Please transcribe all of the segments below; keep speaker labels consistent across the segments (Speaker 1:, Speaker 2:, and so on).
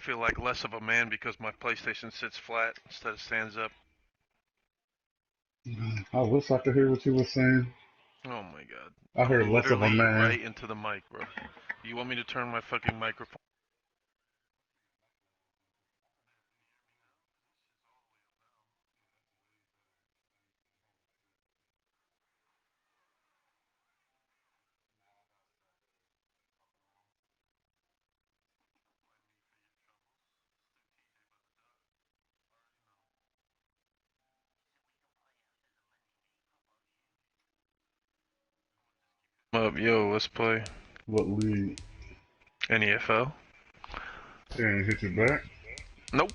Speaker 1: feel like less of a man because my PlayStation sits flat instead of stands up.
Speaker 2: I wish I could hear what you were saying.
Speaker 1: Oh my god.
Speaker 2: I heard
Speaker 1: I'm
Speaker 2: less of a
Speaker 1: literally
Speaker 2: man.
Speaker 1: right into the mic, bro. You want me to turn my fucking microphone up? Yo, let's play
Speaker 2: What league?
Speaker 1: NEFL.
Speaker 2: And hit your back?
Speaker 1: Nope.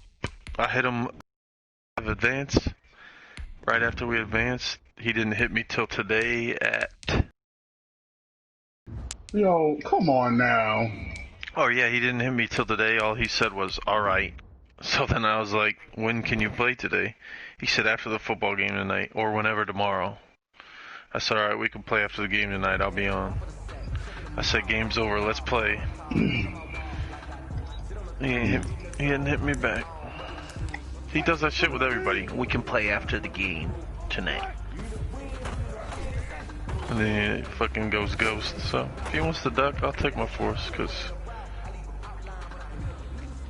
Speaker 1: I hit him of advance. Right after we advanced, he didn't hit me till today at.
Speaker 2: Yo, come on now.
Speaker 1: Oh yeah, he didn't hit me till today. All he said was, "Alright." So then I was like, "When can you play today?" He said, "After the football game tonight, or whenever tomorrow." I said, "Alright, we can play after the game tonight. I'll be on." I said, "Game's over. Let's play." He didn't hit me back. He does that shit with everybody. We can play after the game tonight. And then he fucking goes ghost. So if he wants to duck, I'll take my force, cause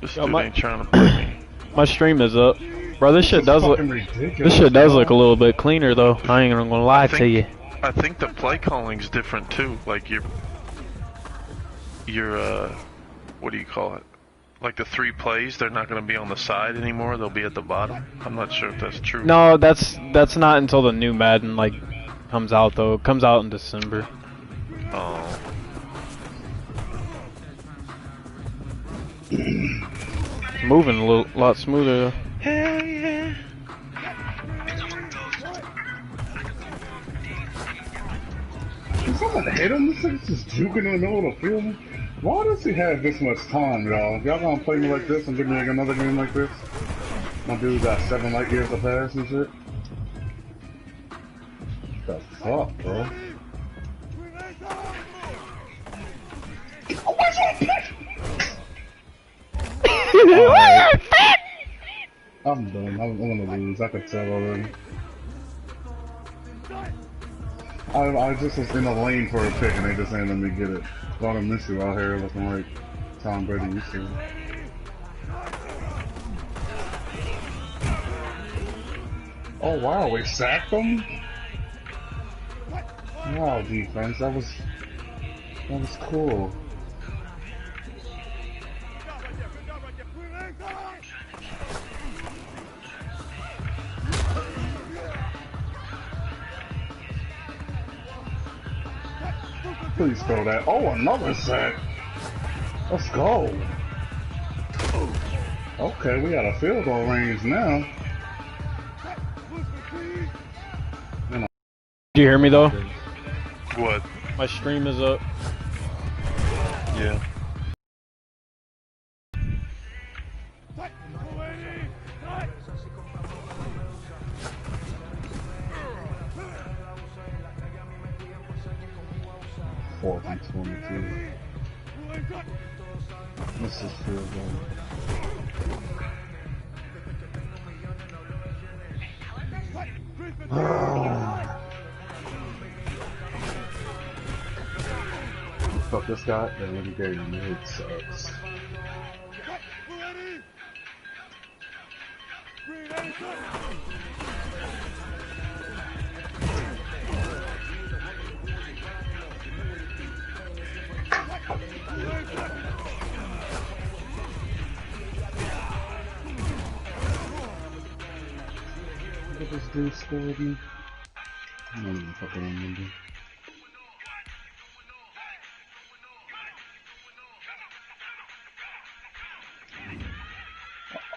Speaker 1: this dude ain't trying to play me.
Speaker 3: My stream is up, bro. This shit does look. This shit does look a little bit cleaner though. I ain't gonna lie to you.
Speaker 1: I think the play calling's different too. Like your what do you call it? Like the 3 plays, they're not gonna be on the side anymore. They'll be at the bottom. I'm not sure if that's true.
Speaker 3: No, that's not until the new Madden like comes out though. It comes out in December.
Speaker 1: Oh.
Speaker 3: It's moving a lot smoother.
Speaker 1: Hell yeah.
Speaker 2: Did someone hit him? This nigga's just juking in the middle of the field. Why does he have this much time, y'all? Y'all gonna play me like this and give me like another game like this? My dude got 7 light years to pass and shit. The fuck, bro? I'm done. I'm gonna lose. I could tell already. I just was in the lane for a pick and they just ain't let me get it. Gonna miss you out here looking like Tom Brady used to. Oh wow, we sacked him? Wow, defense, that was cool. Please throw that. Oh, another sack. Let's go. Okay, we got a field goal range now.
Speaker 3: Do you hear me though?
Speaker 1: What?
Speaker 3: My stream is up.
Speaker 1: Yeah.
Speaker 2: Fourth and 22. This is field goal. Fuck this guy, then let me get him. It sucks. What this dude scored me? I don't even fucking remember.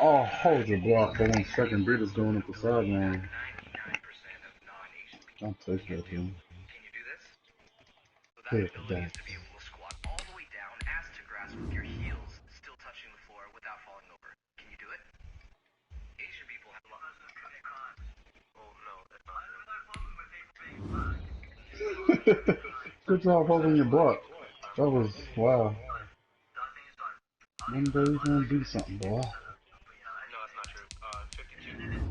Speaker 2: Oh, hold your block for 1 second. Breeder's going up the sideline. I'll take that, dude. Hit that. Good job holding your block. That was, wow. One day he's gonna do something, boy.
Speaker 4: No, that's not true. 52.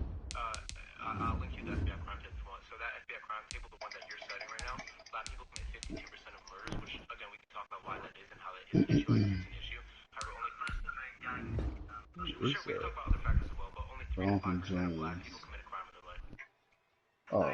Speaker 4: I'll link you the FBI crime table if you want. So that FBI crime table, the one that you're studying right now, black people commit 52% of murders, which again we can talk about why that is and how that is an issue. I think it's an issue. However, only sure we can talk about other factors as well, but only 3 to 5% of black people commit a crime in their life.
Speaker 2: Oh.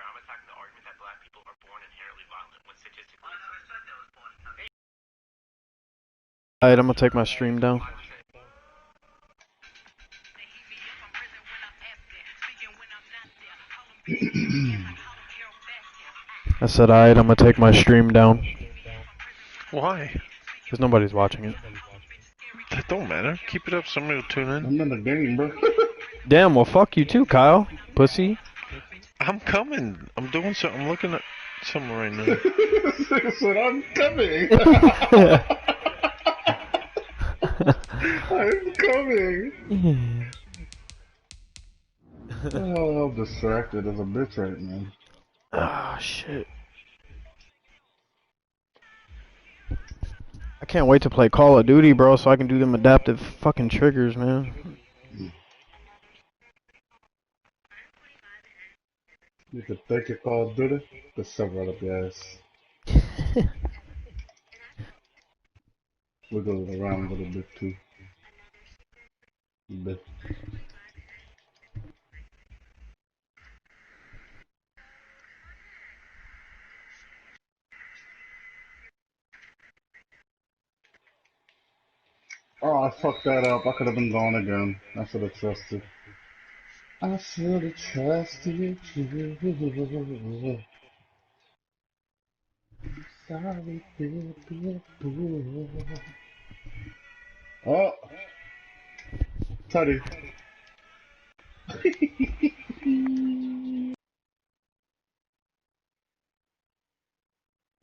Speaker 4: I'm attacking the argument that black people are born inherently violent when statistically.
Speaker 3: Alright, I'm gonna take my stream down. I said, alright, I'm gonna take my stream down.
Speaker 1: Why?
Speaker 3: Because nobody's watching it.
Speaker 1: That don't matter. Keep it up. Somebody will tune in.
Speaker 2: I'm in the game, bro.
Speaker 3: Damn, well, fuck you too, Kyle. Pussy.
Speaker 1: I'm coming. I'm doing something. I'm looking at something right now.
Speaker 2: I said, I'm coming. I'm coming. Oh, I'm distracted as a bitch right now.
Speaker 3: Ah, shit. I can't wait to play Call of Duty, bro, so I can do them adaptive fucking triggers, man.
Speaker 2: You could take your Call of Duty, just shove right up your ass. Wiggle it around a little bit too. A bit. Oh, I fucked that up. I could have been gone again. I should have trusted. I should have trusted you. Sorry, baby. Oh, Teddy.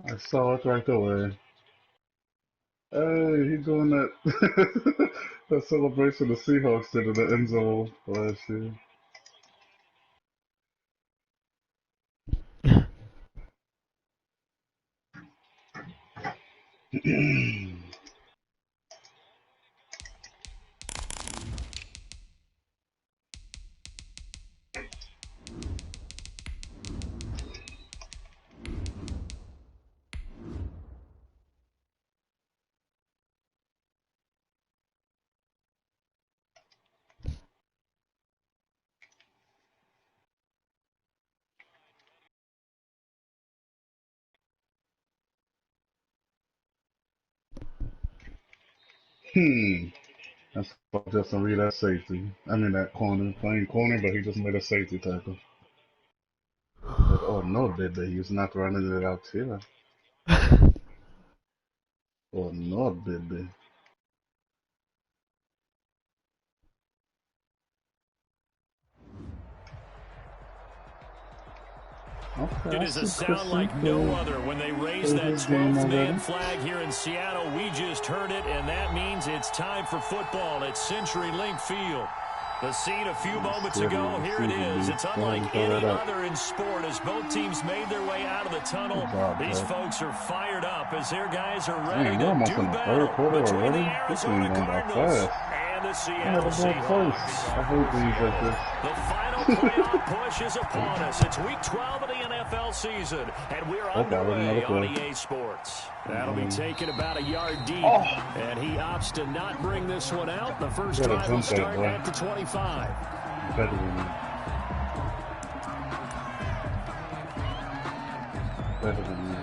Speaker 2: I saw it right away. Hey, he's doing that that celebration the Seahawks did in the end zone last year. That's what Justin Reed at safety. I mean that corner, playing corner, but he just made a safety tackle. But, oh no, baby, he's not running it out here. Oh no, baby. Okay,
Speaker 5: It is a sound like no other when they raise that 12th man flag here in Seattle. We just heard it, and that means it's time for football at CenturyLink Field. The scene a few moments ago, here it is. It's unlike any other in sport as both teams made their way out of the tunnel. These folks are fired up as their guys are ready to do battle between the Arizona Cardinals and the Seattle Seahawks.
Speaker 2: I hate things like this.
Speaker 5: The final playoff push is upon us. It's week 12 of the NFL season, and we're underway on EA Sports. That'll be taken about a yard deep, and he opts to not bring this one out. The first drive will start at the 25.
Speaker 2: Better than me. Better than me.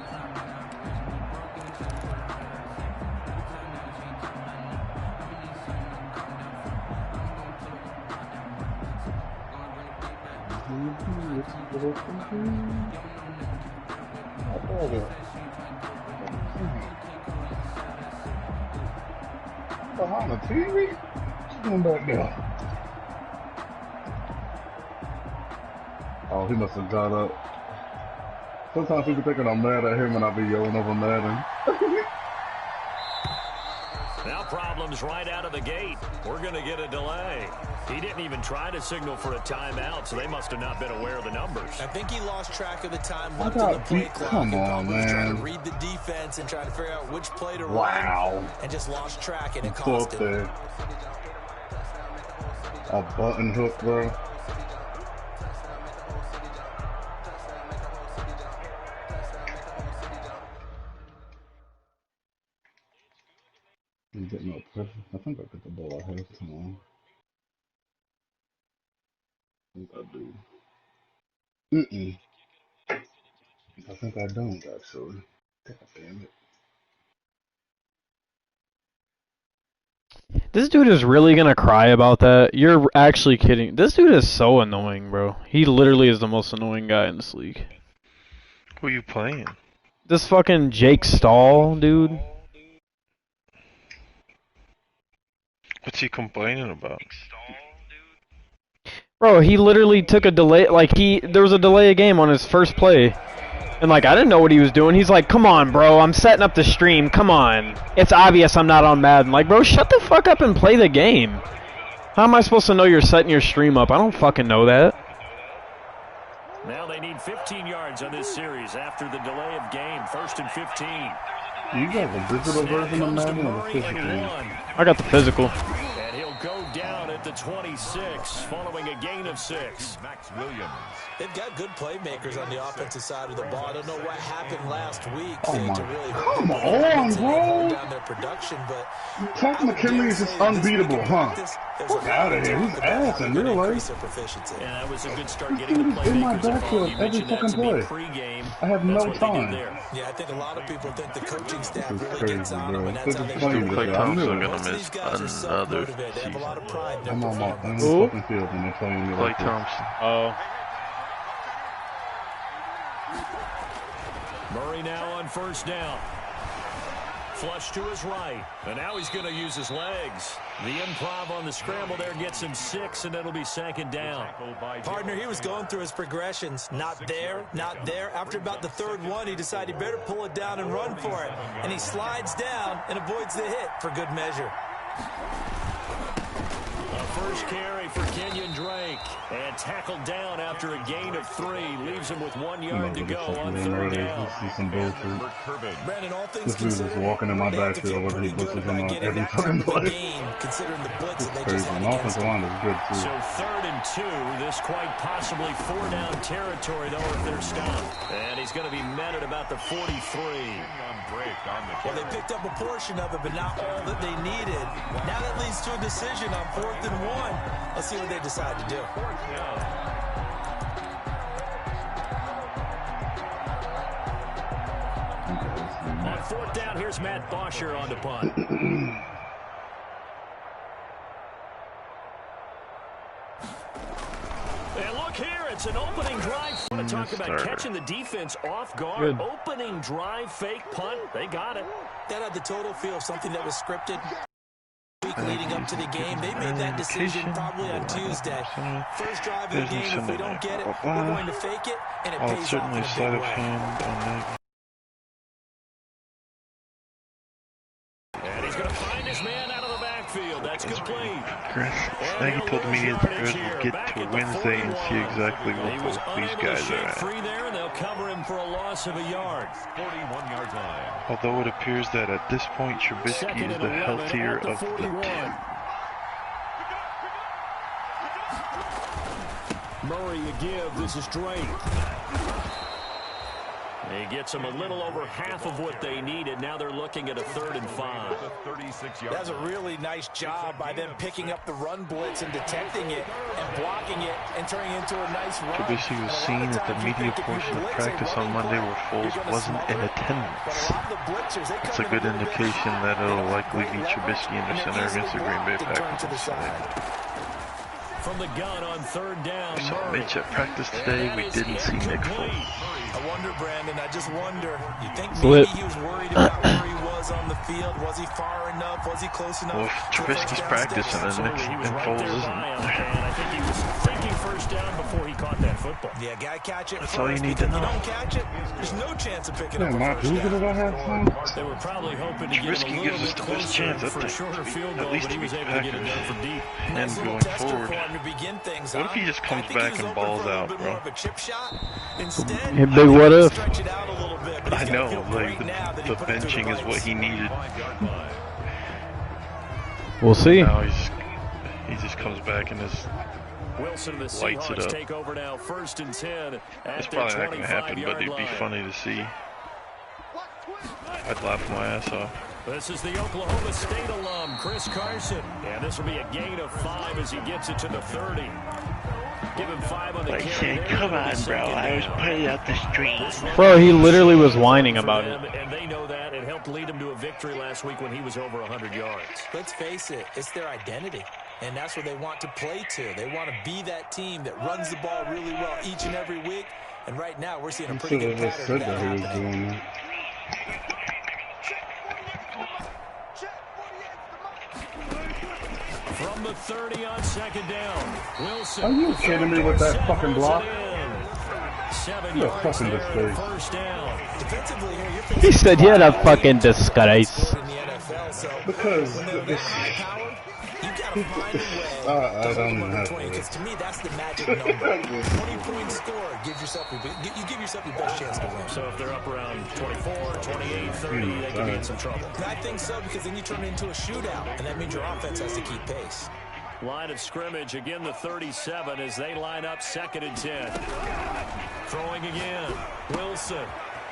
Speaker 2: Behind the TV? What's going back there? Oh, he must have got up. Sometimes people thinking I'm mad at him and I'll be yelling over Madden.
Speaker 5: Now problems right out of the gate. We're going to get a delay. He didn't even try to signal for a timeout, so they must have not been aware of the numbers.
Speaker 6: I think he lost track of the time left in the play clock.
Speaker 2: Come
Speaker 6: and
Speaker 2: on,
Speaker 6: probably was trying to
Speaker 2: man.
Speaker 6: read the defense and try to figure out which play to
Speaker 2: Wow.
Speaker 6: run, and just lost track, and it
Speaker 2: Go
Speaker 6: cost
Speaker 2: up
Speaker 6: him.
Speaker 2: there. A button hook, bro. I'm getting no pressure. I think I got the ball I have. Come on. I think I do. I think I don't, actually. God damn it.
Speaker 3: This dude is really gonna cry about that. You're actually kidding. This dude is so annoying, bro. He literally is the most annoying guy in this league.
Speaker 1: Who are you playing?
Speaker 3: This fucking Jake Stahl, dude.
Speaker 1: What's he complaining about?
Speaker 3: Bro, he literally took a delay. Like, there was a delay of game on his first play. And, like, I didn't know what he was doing. He's like, come on, bro. I'm setting up the stream. Come on. It's obvious I'm not on Madden. Like, bro, shut the fuck up and play the game. How am I supposed to know you're setting your stream up? I don't fucking know that.
Speaker 5: Now they need 15 yards on this series after the delay of game. 1st and 15.
Speaker 2: You got the digital version of Madden or the physical?
Speaker 3: I got the physical.
Speaker 5: And he'll go down at the 26 following a gain of 6.
Speaker 6: Max Williams. They've got good playmakers on the offensive side of the ball. I don't know what happened last week to really
Speaker 2: come on, bro.
Speaker 6: down their production, but
Speaker 2: Chuck McKinley is just unbeatable, huh? Fuck out of here. He's ass in real life.
Speaker 5: Yeah, that was a good start getting the
Speaker 2: In my
Speaker 5: playmakers involved.
Speaker 2: backfield
Speaker 5: You
Speaker 2: every
Speaker 5: mentioned that
Speaker 2: fucking
Speaker 5: to me
Speaker 2: play.
Speaker 5: pre-game.
Speaker 2: I have
Speaker 5: That's
Speaker 2: no
Speaker 5: what they
Speaker 2: time.
Speaker 5: did there.
Speaker 6: Yeah, I think a lot of people think the coaching staff
Speaker 2: This is
Speaker 6: really
Speaker 2: crazy,
Speaker 6: gets on
Speaker 2: bro.
Speaker 6: them, and that's
Speaker 2: This
Speaker 6: how
Speaker 2: is
Speaker 6: they
Speaker 2: funny,
Speaker 6: do
Speaker 1: Clay
Speaker 6: it.
Speaker 2: I
Speaker 1: Thompson
Speaker 2: knew
Speaker 1: gonna
Speaker 2: it.
Speaker 6: Most of
Speaker 1: miss
Speaker 6: these guys are
Speaker 1: another
Speaker 6: self-motivated. They have a lot of pride in their
Speaker 2: I'm on my
Speaker 6: performance.
Speaker 2: own fucking field and they're playing me
Speaker 1: Clay
Speaker 2: like this.
Speaker 1: Thompson.
Speaker 3: Oh.
Speaker 5: Murray now on 1st down. Flush to his right. And now he's going to use his legs. The improv on the scramble there gets him 6, and it'll be 2nd down.
Speaker 6: Partner, he was going through his progressions. Not there, not there. After about the 3rd one, he decided he better pull it down and run for it. And he slides down and avoids the hit for good measure.
Speaker 5: A first carry for Kenyon Drake. And tackled down after a gain of 3. Leaves him with 1 yard to go on 3rd down.
Speaker 2: This is some bullshit.
Speaker 6: Brandon, all things
Speaker 2: This dude was
Speaker 6: considered,
Speaker 2: walking in my
Speaker 6: they have to
Speaker 2: backfield
Speaker 6: feel
Speaker 2: whether he
Speaker 6: pretty good
Speaker 2: blitzes him
Speaker 6: about
Speaker 2: on
Speaker 6: getting
Speaker 2: every
Speaker 6: that
Speaker 2: fucking
Speaker 6: type of
Speaker 2: play.
Speaker 6: game, considering the blitz
Speaker 2: It's
Speaker 6: that they
Speaker 2: crazy.
Speaker 6: just had
Speaker 2: And
Speaker 6: against
Speaker 2: offensive
Speaker 6: him.
Speaker 2: line is good too.
Speaker 5: So 3rd and 2. This quite possibly 4-down territory, though, if they're stopped. And he's going to be met at about the 43.
Speaker 6: Well, they picked up a portion of it, but not all that they needed. Now that leads to a decision on 4th and 1. Let's see what they decide to do.
Speaker 5: On 4th down, here's Matt Bosher on the punt. And look here, it's an opening drive. I want to talk about catching the defense off guard.
Speaker 3: Good.
Speaker 5: Opening drive, fake punt. They got it.
Speaker 6: That had the total feel of something that was scripted. Week leading up to the game, they made that decision probably on Tuesday. First drive of the game, if we don't get it, we're going to fake it, and it pays off in a
Speaker 1: Certainly sleight
Speaker 6: big
Speaker 1: of
Speaker 6: way.
Speaker 1: hand on that.
Speaker 5: And he's going to find his man out of the backfield. That's complete.
Speaker 1: Chris, I think he told the media the Bears would get to Wednesday and see exactly what
Speaker 5: He was
Speaker 1: both these
Speaker 5: unable
Speaker 1: guys
Speaker 5: to
Speaker 1: are
Speaker 5: shake
Speaker 1: at.
Speaker 5: free there, and they'll cover him for a loss of a yard.
Speaker 6: 41-yard line.
Speaker 1: Although it appears that at this point Trubisky
Speaker 5: Second
Speaker 1: is
Speaker 5: and
Speaker 1: the
Speaker 5: 11
Speaker 1: healthier
Speaker 5: at the
Speaker 1: of the
Speaker 5: 41.
Speaker 1: two.
Speaker 5: Murray a give. This is Drake. He gets them a little over half of what they needed. Now they're looking at a 3rd and 5.
Speaker 6: That's a really nice job by them picking up the run blitz and detecting it and blocking it and turning it into a nice run.
Speaker 1: Trubisky was seen at the media portion of practice on Monday where Foles wasn't in attendance. It's a good indication that it'll likely be Trubisky in the center against the Green Bay Packers on Sunday.
Speaker 5: From the gun on 3rd down,
Speaker 1: We saw
Speaker 5: Murray.
Speaker 1: Mitch at practice today. We didn't see Nick Foles.
Speaker 6: I wonder, Brandon, I just wonder. You think
Speaker 3: Flip.
Speaker 6: maybe he was worried about where he was was on the field. Was he far enough? Was he close enough?
Speaker 1: Well, Trubisky's practicing and Foles isn't.
Speaker 5: And I think he was thinking first down before he caught that football.
Speaker 6: Yeah, gotta catch it.
Speaker 1: That's all you need to know.
Speaker 6: If you don't catch it, there's no chance of picking up a
Speaker 2: Matt
Speaker 6: first
Speaker 2: Dugan,
Speaker 6: down.
Speaker 2: did I have time?
Speaker 5: They were probably hoping to get him a
Speaker 1: Trubisky
Speaker 5: little
Speaker 1: gives us
Speaker 5: bit
Speaker 1: the best
Speaker 5: closer
Speaker 1: chance
Speaker 5: for a shorter field goal, but he was able to get it done from deep.
Speaker 1: And
Speaker 6: Nice little
Speaker 1: going
Speaker 6: tester
Speaker 1: forward.
Speaker 6: for him to begin things,
Speaker 1: What if he just comes back and balls out, bro?
Speaker 6: More of a chip shot. Instead,
Speaker 3: Hey, big what if?
Speaker 6: stretch it out a little bit, but
Speaker 1: I
Speaker 6: he's
Speaker 1: know,
Speaker 6: gotta feel
Speaker 1: like,
Speaker 6: great now that he
Speaker 1: the
Speaker 6: put it through
Speaker 1: benching is what he needed.
Speaker 3: We'll see.
Speaker 1: Now he just comes back and just
Speaker 5: Wilson, the
Speaker 1: lights it
Speaker 5: Seahawks
Speaker 1: up.
Speaker 5: take over now, 1st and 10
Speaker 1: It's
Speaker 5: at their
Speaker 1: probably not going to happen, but
Speaker 5: 25-yard
Speaker 1: it'd be
Speaker 5: line.
Speaker 1: funny to see. I'd laugh my ass off.
Speaker 5: This is the Oklahoma State alum, Chris Carson. And this will be a gain of 5 as he gets it to the 30. Give him 5 on the carry.
Speaker 1: Come on, bro. I was putting out the street.
Speaker 3: Bro, he literally was whining about it.
Speaker 5: And they know that. It helped lead him to a victory last week when he was over 100 yards.
Speaker 6: Let's face it, it's their identity. And that's what they want to play to. They want to be that team that runs the ball really well each and every week. And right now, we're seeing a pretty good
Speaker 2: Just
Speaker 6: pattern
Speaker 2: said
Speaker 6: of that
Speaker 2: that he was
Speaker 6: happening.
Speaker 2: doing that.
Speaker 5: From the 30 on 2nd down, Wilson.
Speaker 2: Are you kidding me with that fucking block?
Speaker 5: 7
Speaker 2: You're a
Speaker 5: yards
Speaker 2: fucking
Speaker 5: there,
Speaker 2: disgrace.
Speaker 5: first down.
Speaker 6: Defensively here, you're
Speaker 3: He said you had a fucking disgrace.
Speaker 6: in the NFL, so
Speaker 2: Because
Speaker 6: when they're that
Speaker 2: it's,
Speaker 6: high powered, you gotta find a way
Speaker 2: I
Speaker 6: to
Speaker 2: don't
Speaker 6: hold
Speaker 2: even have
Speaker 6: 120.
Speaker 2: to.
Speaker 6: Because to me, that's the magic number. 20-point score gives yourself you give yourself your best chance to win.
Speaker 5: So if they're up around 24, 28, 30, they could be in some trouble.
Speaker 6: And I think so because then you turn it into a shootout, and that means your offense has to keep pace.
Speaker 5: Line of scrimmage, again the 37 as they line up 2nd and 10. Throwing again, Wilson.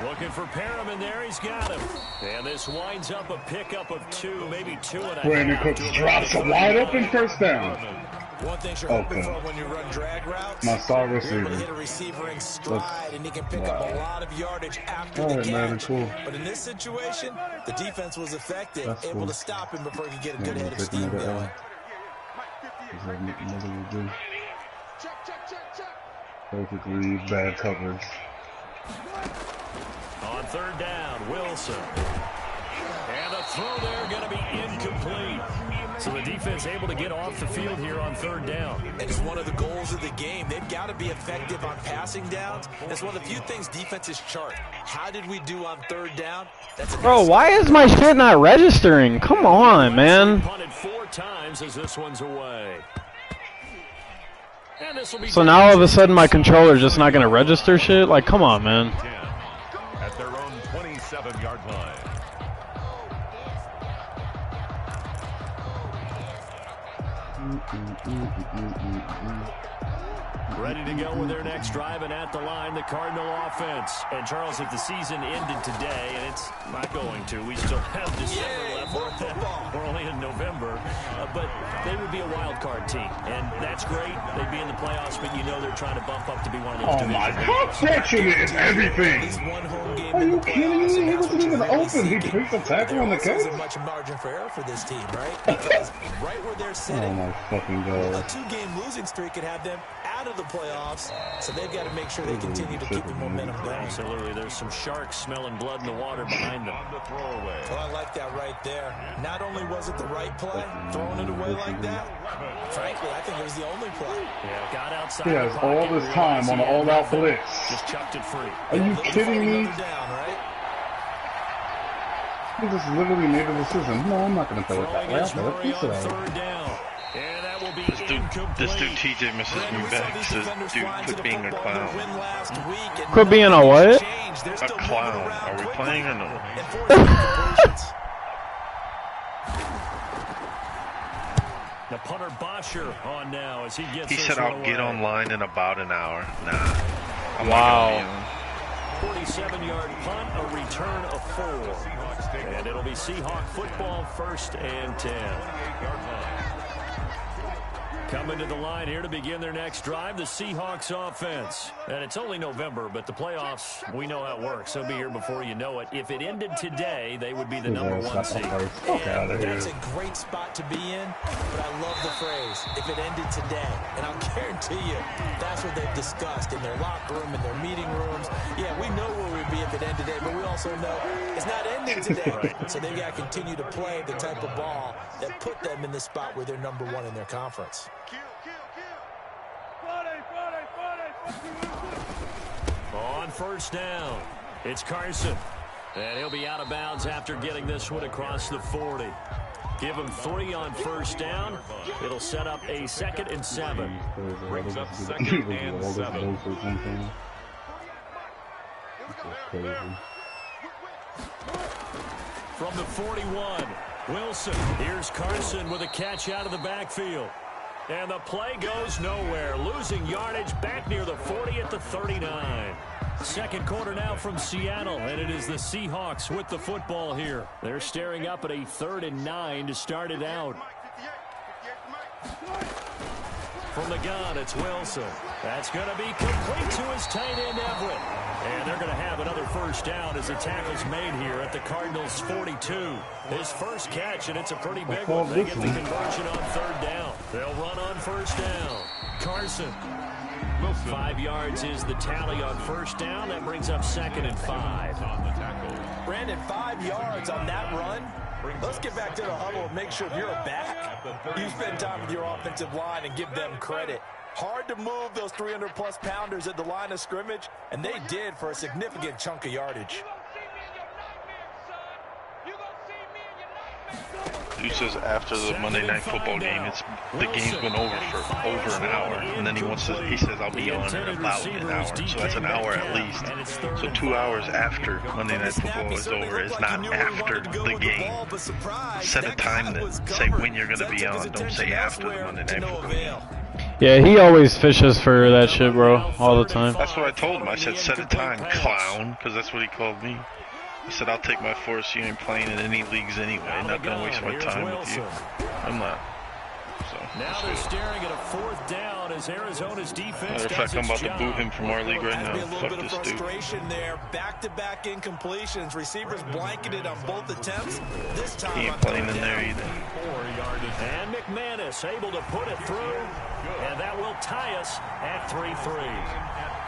Speaker 5: Looking for Perriman there, he's got him. And this winds up a pickup of 2, maybe 2.5.
Speaker 2: Brandon Cooks drops a wide open first down.
Speaker 6: One thing you're hoping for when you run drag routes,
Speaker 2: My star
Speaker 6: you're able to
Speaker 2: receiver.
Speaker 6: hit a receiver in stride, and he can pick up a lot of yardage after the
Speaker 2: Alright, man,
Speaker 6: catch.
Speaker 2: cool.
Speaker 6: But in this situation, the defense was effective,
Speaker 2: That's
Speaker 6: able
Speaker 2: cool.
Speaker 6: to stop him before he could get a
Speaker 2: Yeah,
Speaker 6: good head of
Speaker 2: take
Speaker 6: steam
Speaker 2: another
Speaker 6: going.
Speaker 2: L. Is that another will do? Basically, bad coverage.
Speaker 5: On 3rd down, Wilson. And the throw there going to be incomplete. So the defense able to get off the field here on 3rd down.
Speaker 6: And it's one of the goals of the game. They've got to be effective on passing downs. It's one of the few things defenses chart. How did we do on 3rd down? That's a
Speaker 3: Bro, why is my shit not registering? Come on, man.
Speaker 5: Punted 4 times as this one's away. And this will be
Speaker 3: So now all of a sudden my controller's just not gonna register shit? Like, come on, man.
Speaker 7: At their own 27-yard line.
Speaker 5: ready to go with their next drive, and at the line, the Cardinal offense. And Charles, if the season ended today, and it's not going to, we still have December left. We're only in November, but they would be a wild card team, and that's great. They'd be in the playoffs, but you know they're trying to bump up to be one of those
Speaker 2: Oh my
Speaker 5: division
Speaker 2: God, fortunate is everything. Are you kidding me? He wasn't even open. He picked the tackle on the catch.
Speaker 6: There isn't much margin for error for this team, right? Because right where they're sitting,
Speaker 2: Oh my fucking
Speaker 6: a
Speaker 2: God.
Speaker 6: 2-game losing streak could have them out of the playoffs, so they've got to make sure they continue to keep the momentum going.
Speaker 5: Absolutely. There's some sharks smelling blood in the water behind them.
Speaker 6: Oh, I like that right there. Not only was it the right play, throwing it away like that, frankly, I think it was the only play.
Speaker 5: Yeah, got outside.
Speaker 2: He has
Speaker 5: the
Speaker 2: all
Speaker 5: pocket,
Speaker 2: this time on an
Speaker 5: realized he had
Speaker 2: all-out
Speaker 5: nothing,
Speaker 2: blitz.
Speaker 5: Just chucked it free.
Speaker 2: Are you
Speaker 6: Looking for
Speaker 2: kidding me?
Speaker 6: another down, right?
Speaker 2: He just literally made a decision. No, I'm not going to play with that.
Speaker 5: Throwing
Speaker 2: I'll
Speaker 5: is
Speaker 2: play with
Speaker 5: Murray
Speaker 2: this
Speaker 5: on
Speaker 2: out.
Speaker 5: 3rd down. And that will be
Speaker 1: This dude
Speaker 5: incomplete.
Speaker 1: TJ misses me back. Says, dude, quit being a clown.
Speaker 3: Quit being a what?
Speaker 1: A clown. Are we playing or no?
Speaker 5: The punter Bosher on now as he gets
Speaker 1: He
Speaker 5: this
Speaker 1: said
Speaker 5: one
Speaker 1: I'll get
Speaker 5: away.
Speaker 1: online in about an hour. Nah. I'm
Speaker 3: Wow.
Speaker 1: not gonna
Speaker 5: 47-yard punt, a return of 4. And it'll be Seahawk football, 1st and 10. Coming to the line here to begin their next drive, the Seahawks offense. And it's only November, but the playoffs, we know how it works. They'll be here before you know it. If it ended today, they would be the #1 seed.
Speaker 6: And that's a great spot to be in, but I love the phrase, if it ended today. And I'll guarantee you, that's what they've discussed in their locker room, in their meeting rooms. Yeah, we know where we'd be if it ended today, but we also know it's not ending today. Right. So they've got to continue to play the type of ball that put them in the spot where they're #1 in their conference.
Speaker 5: On first down, it's Carson. And he'll be out of bounds after getting this one across the 40. Give him 3 on first down. It'll set up a 2nd and 7.
Speaker 7: Brings up 2nd and 7.
Speaker 5: From the 41, Wilson. Here's Carson with a catch out of the backfield. And the play goes nowhere. Losing yardage back near the 40 at the 39. Second quarter now from Seattle, and it is the Seahawks with the football here. They're staring up at a 3rd and 9 to start it out. From the gun, it's Wilson. That's going to be complete to his tight end, Everett. And they're going to have another first down as the tackle's made here at the Cardinals' 42. His first catch, and it's a pretty big one. They get the conversion on 3rd down. They'll run on first down. Carson. 5 yards is the tally on first down. That brings up 2nd and 5.
Speaker 6: Brandon, 5 yards on that run. Let's get back to the huddle and make sure if you're a back, you spend time with your offensive line and give them credit. Hard to move those 300-plus pounders at the line of scrimmage, and they did for a significant chunk of yardage.
Speaker 1: Dude says after the Monday Night Football game, the game's been over for over an hour, and then he says I'll be on in about an hour, so that's an hour at least. So 2 hours after Monday Night Football is over is not after the game. Set a time then. Say when you're going to be on. Don't say after the Monday Night Football game.
Speaker 3: Yeah, he always fishes for that shit, bro, all the time.
Speaker 1: That's what I told him. I said set a time, clown, because that's what he called me. I said, I'll take my force. You ain't playing in any leagues anyway. I'm not going to waste my time with you. I'm not. So,
Speaker 5: now they're staring at a 4th down as Arizona's defense.
Speaker 1: Matter of fact, I'm about to boot him from our league right now. Fuck this dude.
Speaker 6: Frustration there. Back-to-back incompletions. Receivers blanketed on both attempts. This time
Speaker 1: he ain't playing in there either.
Speaker 5: And McManus able to put it through. And that will tie us at 3-3.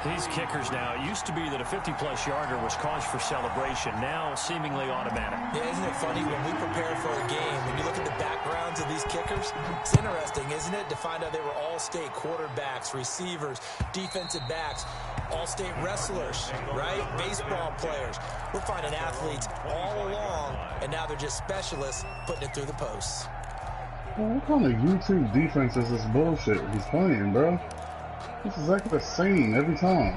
Speaker 5: These kickers now, it used to be that a 50-plus yarder was cause for celebration. Now, seemingly automatic.
Speaker 6: Yeah, isn't it funny when we prepare for a game, when you look at the backgrounds of these kickers, it's interesting, isn't it, to find out they were all-state quarterbacks, receivers, defensive backs, all-state wrestlers, right? Baseball players. We're finding athletes all along, and now they're just specialists putting it through the posts.
Speaker 2: Well, what kind of YouTube defense is this bullshit he's playing, bro? This is like the same every time.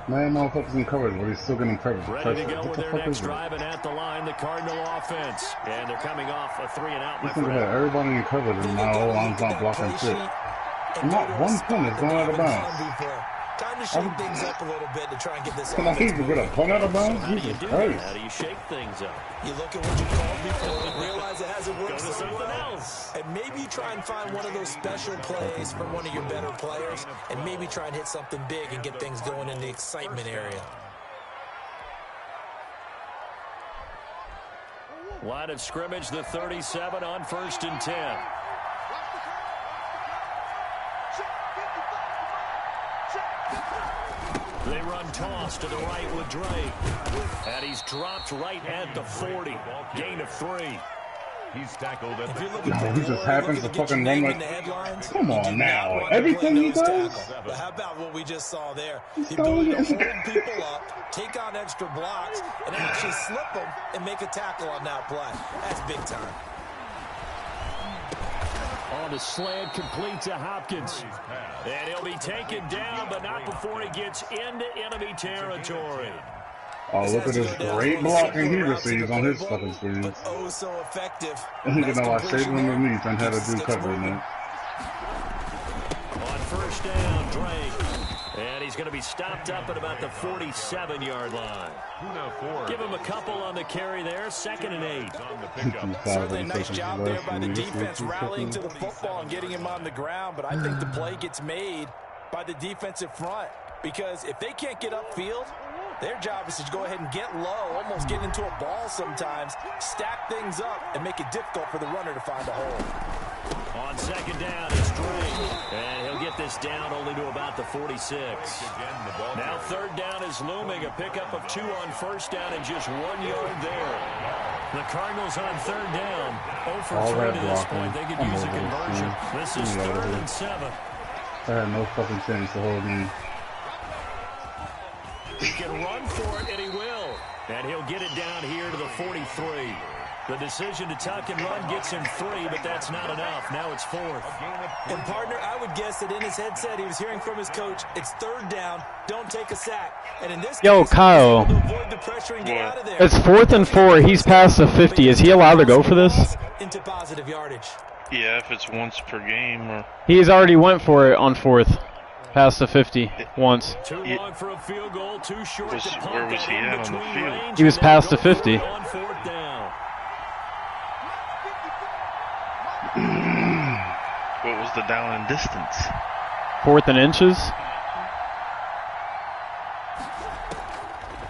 Speaker 2: Man, motherfuckers in coverage, but he's still getting coverage.
Speaker 5: Ready to go with their next drive, and at the line, the Cardinal offense. And they're coming off a 3-and-out, my friend.
Speaker 2: Had everybody in coverage, and now O-line's not blocking shit. And not one punt is going out of bounds.
Speaker 6: Time to shake things up a little bit to try and get this.
Speaker 2: Can I even get a punt out of bounds?
Speaker 5: How do you do that? How do you shake things up?
Speaker 6: You look at what you called before, realize it hasn't worked so well,
Speaker 5: else.
Speaker 6: and maybe you try and find one of those special plays from one of your better players, and maybe try and hit something big and get things going in the excitement area.
Speaker 5: Line of scrimmage, the 37 on 1st and 10. They run toss to the right with Drake. And he's dropped right at the 40. Gain of 3.
Speaker 7: He's tackled at
Speaker 2: No, he just happens to fucking run like... Come on now. Everything he does?
Speaker 6: But how about what we just saw there? The ability to hold people up, take on extra blocks, and actually slip them and make a tackle on that play. That's big time.
Speaker 5: On the slant, complete to Hopkins. And he'll be taken down, but not before he gets into enemy territory.
Speaker 2: Oh, look at this great blocking he receives on his fucking screen.
Speaker 6: Oh, so effective.
Speaker 2: You know, I shaved him underneath and had to do cover, man.
Speaker 5: On first down, Drake. And he's going to be stopped up at about the 47-yard line. Give him a couple on the carry there. 2nd and 8.
Speaker 7: On the pickup.
Speaker 6: Certainly a nice job there by the defense rallying to the football and getting him on the ground. But I think the play gets made by the defensive front. Because if they can't get upfield, their job is to go ahead and get low, almost get into a ball sometimes, stack things up, and make it difficult for the runner to find a hole.
Speaker 5: On 2nd down, it's Drake. And he'll get this down only to about the 46. Now 3rd down is looming. A pickup of 2 on 1st down and just 1 yard there. The Cardinals on 3rd down. 0 for 3 to this point. They could use a conversion. This is 3rd and 7.
Speaker 2: I had no fucking chance to hold me.
Speaker 5: He can run for it, and he will. And he'll get it down here to the 43. The decision to tuck and run gets him 3, but that's not enough. Now it's 4th.
Speaker 6: And, partner, I would guess that in his headset he was hearing from his coach, it's 3rd down, don't take a sack. And in this
Speaker 3: Yo,
Speaker 6: case,
Speaker 3: Kyle.
Speaker 6: he's able to avoid the pressure and get out of there.
Speaker 3: It's 4th and 4. He's past the 50. Is he allowed to go for this?
Speaker 6: Into positive yardage.
Speaker 1: Yeah, if it's once per game or.
Speaker 3: He's already went for it on 4th. Past the 50 once.
Speaker 5: Too long for a field goal, too short to punt.
Speaker 1: Where was he
Speaker 5: that in
Speaker 1: at on the
Speaker 5: between
Speaker 1: field?
Speaker 5: range.
Speaker 3: He was past the 50.
Speaker 5: On 4th down.
Speaker 1: What was the down in distance?
Speaker 3: 4th and inches.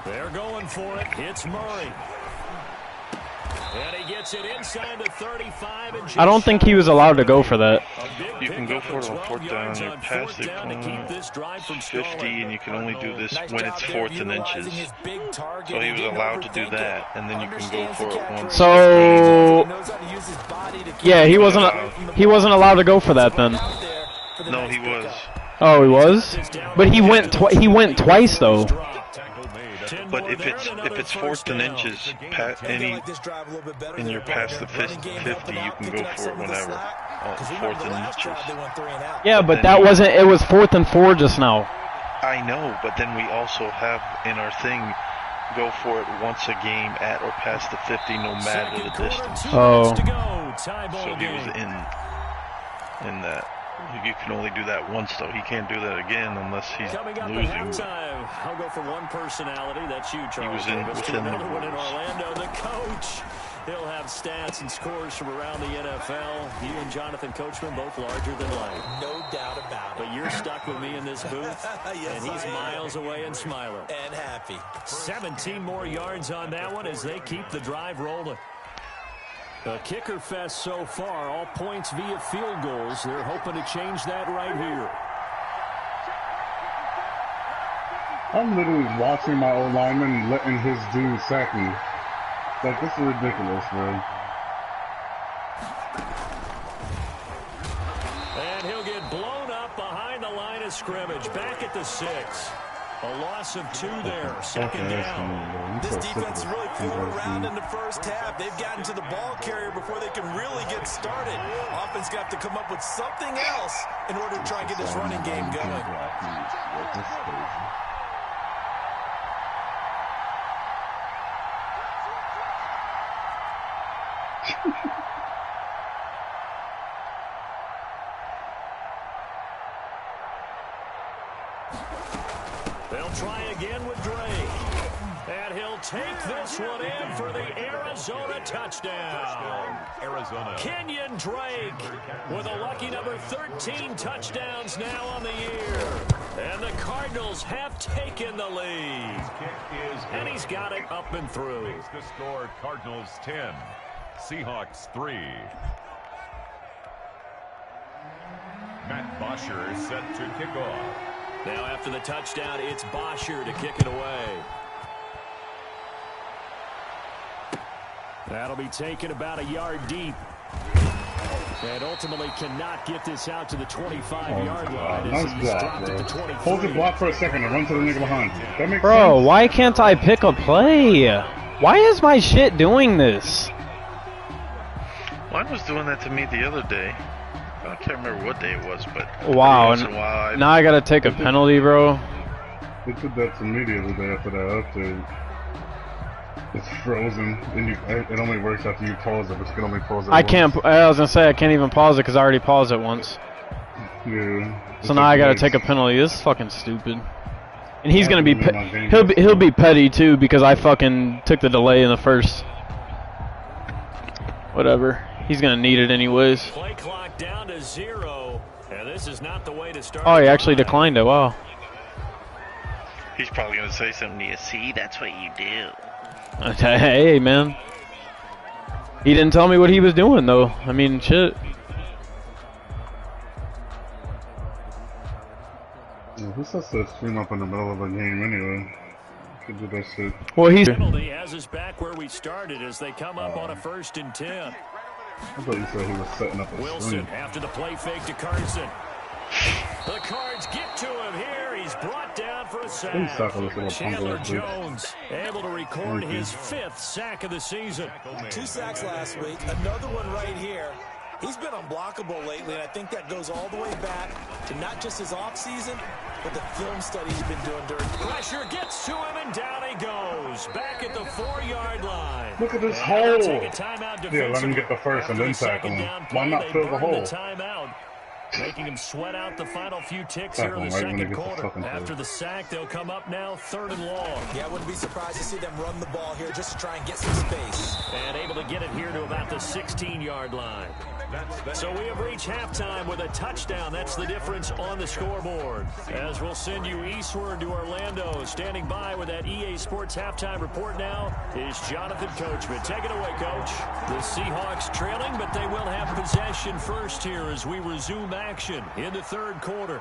Speaker 5: They're going for it. It's Murray. And he gets it inside the 35. And
Speaker 3: I don't think he was allowed to go for that.
Speaker 1: You can go for it on 4th down. You're past it from 50, and you can only do this when it's 4th and inches. So he was allowed to do that, and then you can go for it once.
Speaker 3: So yeah, he wasn't allowed to go for that then.
Speaker 1: No, he was.
Speaker 3: Oh, he was? But he went twice though.
Speaker 1: But if it's 4th and inches, and you're past the 50, you can go for it whenever. 4th and inches.
Speaker 3: Yeah, but that wasn't. It was 4th and 4 just now.
Speaker 1: I know, but then we also have in our thing, go for it once a game at or past the 50, no matter the distance.
Speaker 3: Oh.
Speaker 1: So he was in that. You can only do that once, though. He can't do that again unless he's
Speaker 5: Coming up
Speaker 1: losing.
Speaker 5: at halftime, I'll go for one personality. That's you, Charles.
Speaker 1: He was
Speaker 5: Davis.
Speaker 1: within the
Speaker 5: Another one in
Speaker 1: rules.
Speaker 5: Orlando. The coach. He'll have stats and scores from around the NFL. You and Jonathan Coachman both larger than life.
Speaker 6: No doubt about it.
Speaker 5: But you're stuck with me in this booth,
Speaker 6: Yes,
Speaker 5: and he's
Speaker 6: I am.
Speaker 5: miles away and smiling.
Speaker 6: And happy.
Speaker 5: 17 more yards on that one as they keep the drive rolling. A kicker fest so far, all points via field goals. They're hoping to change that right here.
Speaker 2: I'm literally watching my old lineman letting his dude sack me. Like, this is ridiculous, bro.
Speaker 5: And he'll get blown up behind the line of scrimmage. Back at the 6. A loss of 2 there. 2nd down.
Speaker 6: This defense really flew around in the first half. They've gotten to the ball carrier before they can really get started. Offense got to come up with something else in order to try and get this running game going.
Speaker 5: They'll try again with Drake. And he'll take this one in for the Arizona touchdown.
Speaker 7: Arizona.
Speaker 5: Kenyon Drake with a lucky number 13 touchdowns now on the year. And the Cardinals have taken the lead. And he's got it up and through.
Speaker 7: Makes the score Cardinals 10, Seahawks 3. Matt Bosher set to kick off.
Speaker 5: Now after the touchdown, it's Bosher to kick it away. That'll be taken about a yard deep. And ultimately cannot get this out to the 25-yard line. As
Speaker 2: Nice
Speaker 5: he's
Speaker 2: block,
Speaker 5: dropped
Speaker 2: bro.
Speaker 5: at the 23.
Speaker 2: Hold the block for a second and run to the nigga behind. That makes
Speaker 3: Bro,
Speaker 2: sense.
Speaker 3: why can't I pick a play? Why is my shit doing this?
Speaker 1: Mine was doing that to me the other day. I can't remember what day it was, but
Speaker 3: Wow,
Speaker 1: every once in a while,
Speaker 3: now I gotta take a penalty, bro.
Speaker 2: They did that to me the other day after that update. It's frozen, and it only works after you pause it, but you can only pause it
Speaker 3: I
Speaker 2: once.
Speaker 3: can't, I was gonna say I can't even pause it because I already paused it once.
Speaker 2: Yeah.
Speaker 3: So now I gotta take a penalty. This is fucking stupid. And he's gonna be he'll be petty too because I fucking took the delay in the first. Whatever. He's gonna need it anyways.
Speaker 5: Play clock down to 0, and this is not the way to start.
Speaker 3: Oh, he actually declined it. Wow.
Speaker 1: He's probably gonna say something to you. See, that's what you do.
Speaker 3: Hey, man. He didn't tell me what he was doing though. I mean, shit.
Speaker 2: Who sets the stream up in the middle of a game anyway? Could do that shit.
Speaker 3: Well, he's.
Speaker 5: Penalty has us back where we started as they come up on a 1st and 10.
Speaker 2: I thought you said he was setting up a
Speaker 5: Wilson
Speaker 2: stream.
Speaker 5: after the play fake to Carson. The Cards get to him here. He's brought down for a sack.
Speaker 2: Please tackle this little
Speaker 5: Chandler
Speaker 2: punk like
Speaker 5: Jones able to record his 5th sack of the season.
Speaker 6: 2 sacks last week, another one right here. He's been unblockable lately, and I think that goes all the way back to not just his offseason, but the film study he's been doing during.
Speaker 5: Pressure gets to him, and down he goes. Back at the 4-yard line.
Speaker 2: Look at this
Speaker 5: And
Speaker 2: hole.
Speaker 5: they'll take a timeout
Speaker 2: Yeah, let him get the first and then tackle him. Why not
Speaker 5: They
Speaker 2: fill the
Speaker 5: burn
Speaker 2: hole?
Speaker 5: Timeout, making him sweat out the final few ticks
Speaker 2: Tackle
Speaker 5: here in
Speaker 2: him
Speaker 5: the
Speaker 2: right when they
Speaker 5: second
Speaker 2: get the
Speaker 5: quarter.
Speaker 2: fucking
Speaker 5: After
Speaker 2: play.
Speaker 5: the sack, they'll come up now 3rd and long.
Speaker 6: Yeah, I wouldn't be surprised to see them run the ball here just to try and get some space.
Speaker 5: And able to get it here to about the 16-yard line. So we have reached halftime with a touchdown. That's the difference on the scoreboard. As we'll send you eastward to Orlando. Standing by with that EA Sports halftime report now is Jonathan Coachman. Take it away, Coach. The Seahawks trailing, but they will have possession first here as we resume action in the 3rd quarter.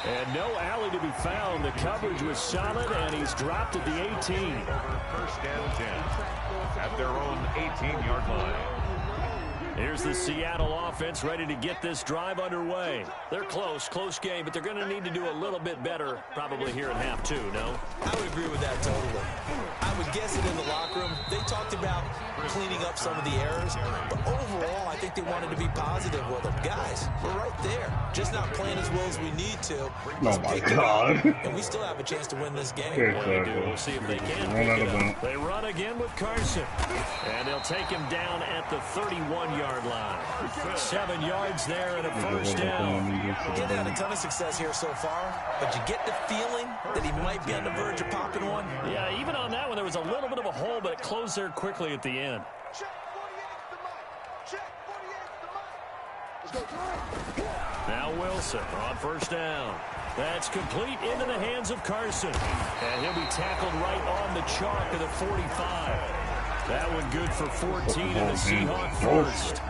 Speaker 5: And no alley to be found. The coverage was solid, and he's dropped at the 18.
Speaker 7: 1st and 10 at their own 18-yard line.
Speaker 5: Here's the Seattle offense ready to get this drive underway. They're close game, but they're going to need to do a little bit better probably here in half 2, no?
Speaker 6: I would agree with that totally. I would guess it in the locker room. They talked about cleaning up some of the errors, but overall, I think they wanted to be positive with them. Guys, we're right there. Just not playing as well as we need to.
Speaker 2: Oh my God.
Speaker 6: And we still have a chance to win this game.
Speaker 2: Exactly.
Speaker 5: We'll see if they can.
Speaker 2: Run out of
Speaker 5: pick it
Speaker 2: bounds.
Speaker 5: up. They run again with Carson. And they'll take him down at the 31-yard line. 7 yards there and a 1st down.
Speaker 6: He didn't have a ton of success here so far, but you get the feeling that he might be on the verge of popping one.
Speaker 5: Yeah, even on that one, there was a little bit of a hole, but it closed there quickly at the end. Now Wilson on 1st down. That's complete into the hands of Carson. And he'll be tackled right on the chalk of the 45. That one good for 14 and the Seahawk 1st.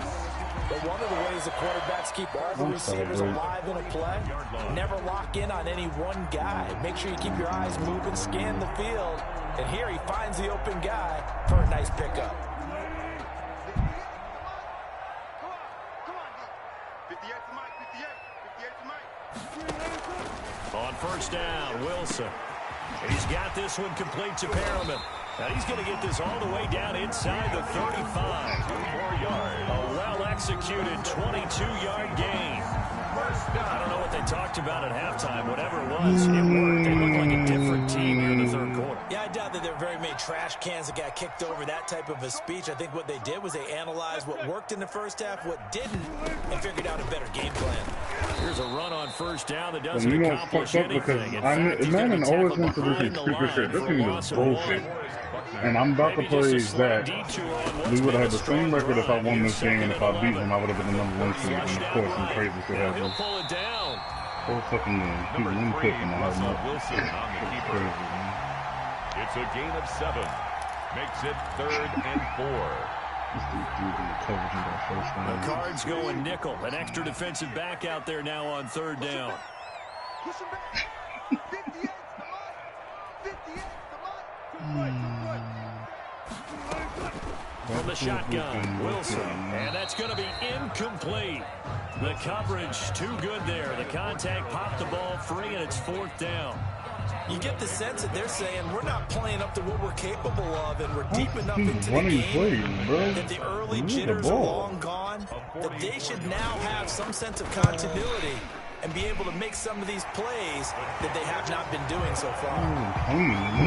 Speaker 6: But one of the ways the quarterbacks keep all the receivers alive in a play, never lock in on any one guy. Make sure you keep your eyes moving, scan the field. And here he finds the open guy for a nice pickup.
Speaker 5: On 1st down, Wilson. He's got this one complete to Perriman. Now he's going to get this all the way down inside the 35. 4 yards. A well-executed 22-yard gain. I don't know what they talked about at halftime. Whatever it was, it worked. They look like a different team here in the 3rd quarter.
Speaker 6: Yeah, I doubt that there are very many trash cans that got kicked over, that type of a speech. I think what they did was they analyzed what worked in the 1st half, what didn't, and figured out a better game plan.
Speaker 5: Here's a run on 1st down that doesn't
Speaker 2: You know it's
Speaker 5: accomplish
Speaker 2: fucked up because
Speaker 5: anything. In fact, he's
Speaker 2: Madden
Speaker 5: gonna be
Speaker 2: always
Speaker 5: tackled
Speaker 2: wants to do
Speaker 5: behind
Speaker 2: some
Speaker 5: the
Speaker 2: stupid shit.
Speaker 5: line
Speaker 2: This
Speaker 5: for a
Speaker 2: team
Speaker 5: loss
Speaker 2: is
Speaker 5: of 1.
Speaker 2: bullshit. And I'm about to
Speaker 5: Maybe just
Speaker 2: play
Speaker 5: a slight
Speaker 2: that.
Speaker 5: detour on what's
Speaker 2: We would
Speaker 5: been
Speaker 2: have had
Speaker 5: a
Speaker 2: the same
Speaker 5: strong
Speaker 2: record if I
Speaker 5: run.
Speaker 2: won this game, and if I beat
Speaker 5: 2nd
Speaker 2: him, I would have been the #1 seed. And of course, some crazy shit
Speaker 5: He'll
Speaker 2: happened.
Speaker 5: pull it down.
Speaker 2: Whole fucking game. He
Speaker 7: Number
Speaker 2: one
Speaker 7: 3,
Speaker 2: pick and I have
Speaker 7: Russell
Speaker 2: nothing.
Speaker 7: Wilson on the
Speaker 2: It's
Speaker 7: keeper.
Speaker 2: crazy, man.
Speaker 7: It's a gain of 7. Makes it 3rd and 4.
Speaker 2: This dude in the coverage in that first
Speaker 5: The
Speaker 2: round.
Speaker 5: Cards going nickel. An extra defensive back out there now on 3rd down. From the shotgun, Wilson. And that's going to be incomplete. The coverage too good there. The contact popped the ball free, and it's 4th down.
Speaker 6: You get the sense that they're saying we're not playing up to what we're capable of, and we're deep enough
Speaker 2: He's
Speaker 6: into the
Speaker 2: running
Speaker 6: game
Speaker 2: plays, bro.
Speaker 6: that the early
Speaker 2: Move the
Speaker 6: jitters are
Speaker 2: ball.
Speaker 6: long gone, that they should now have some sense of continuity and be able to make some of these plays that they have not been doing so far.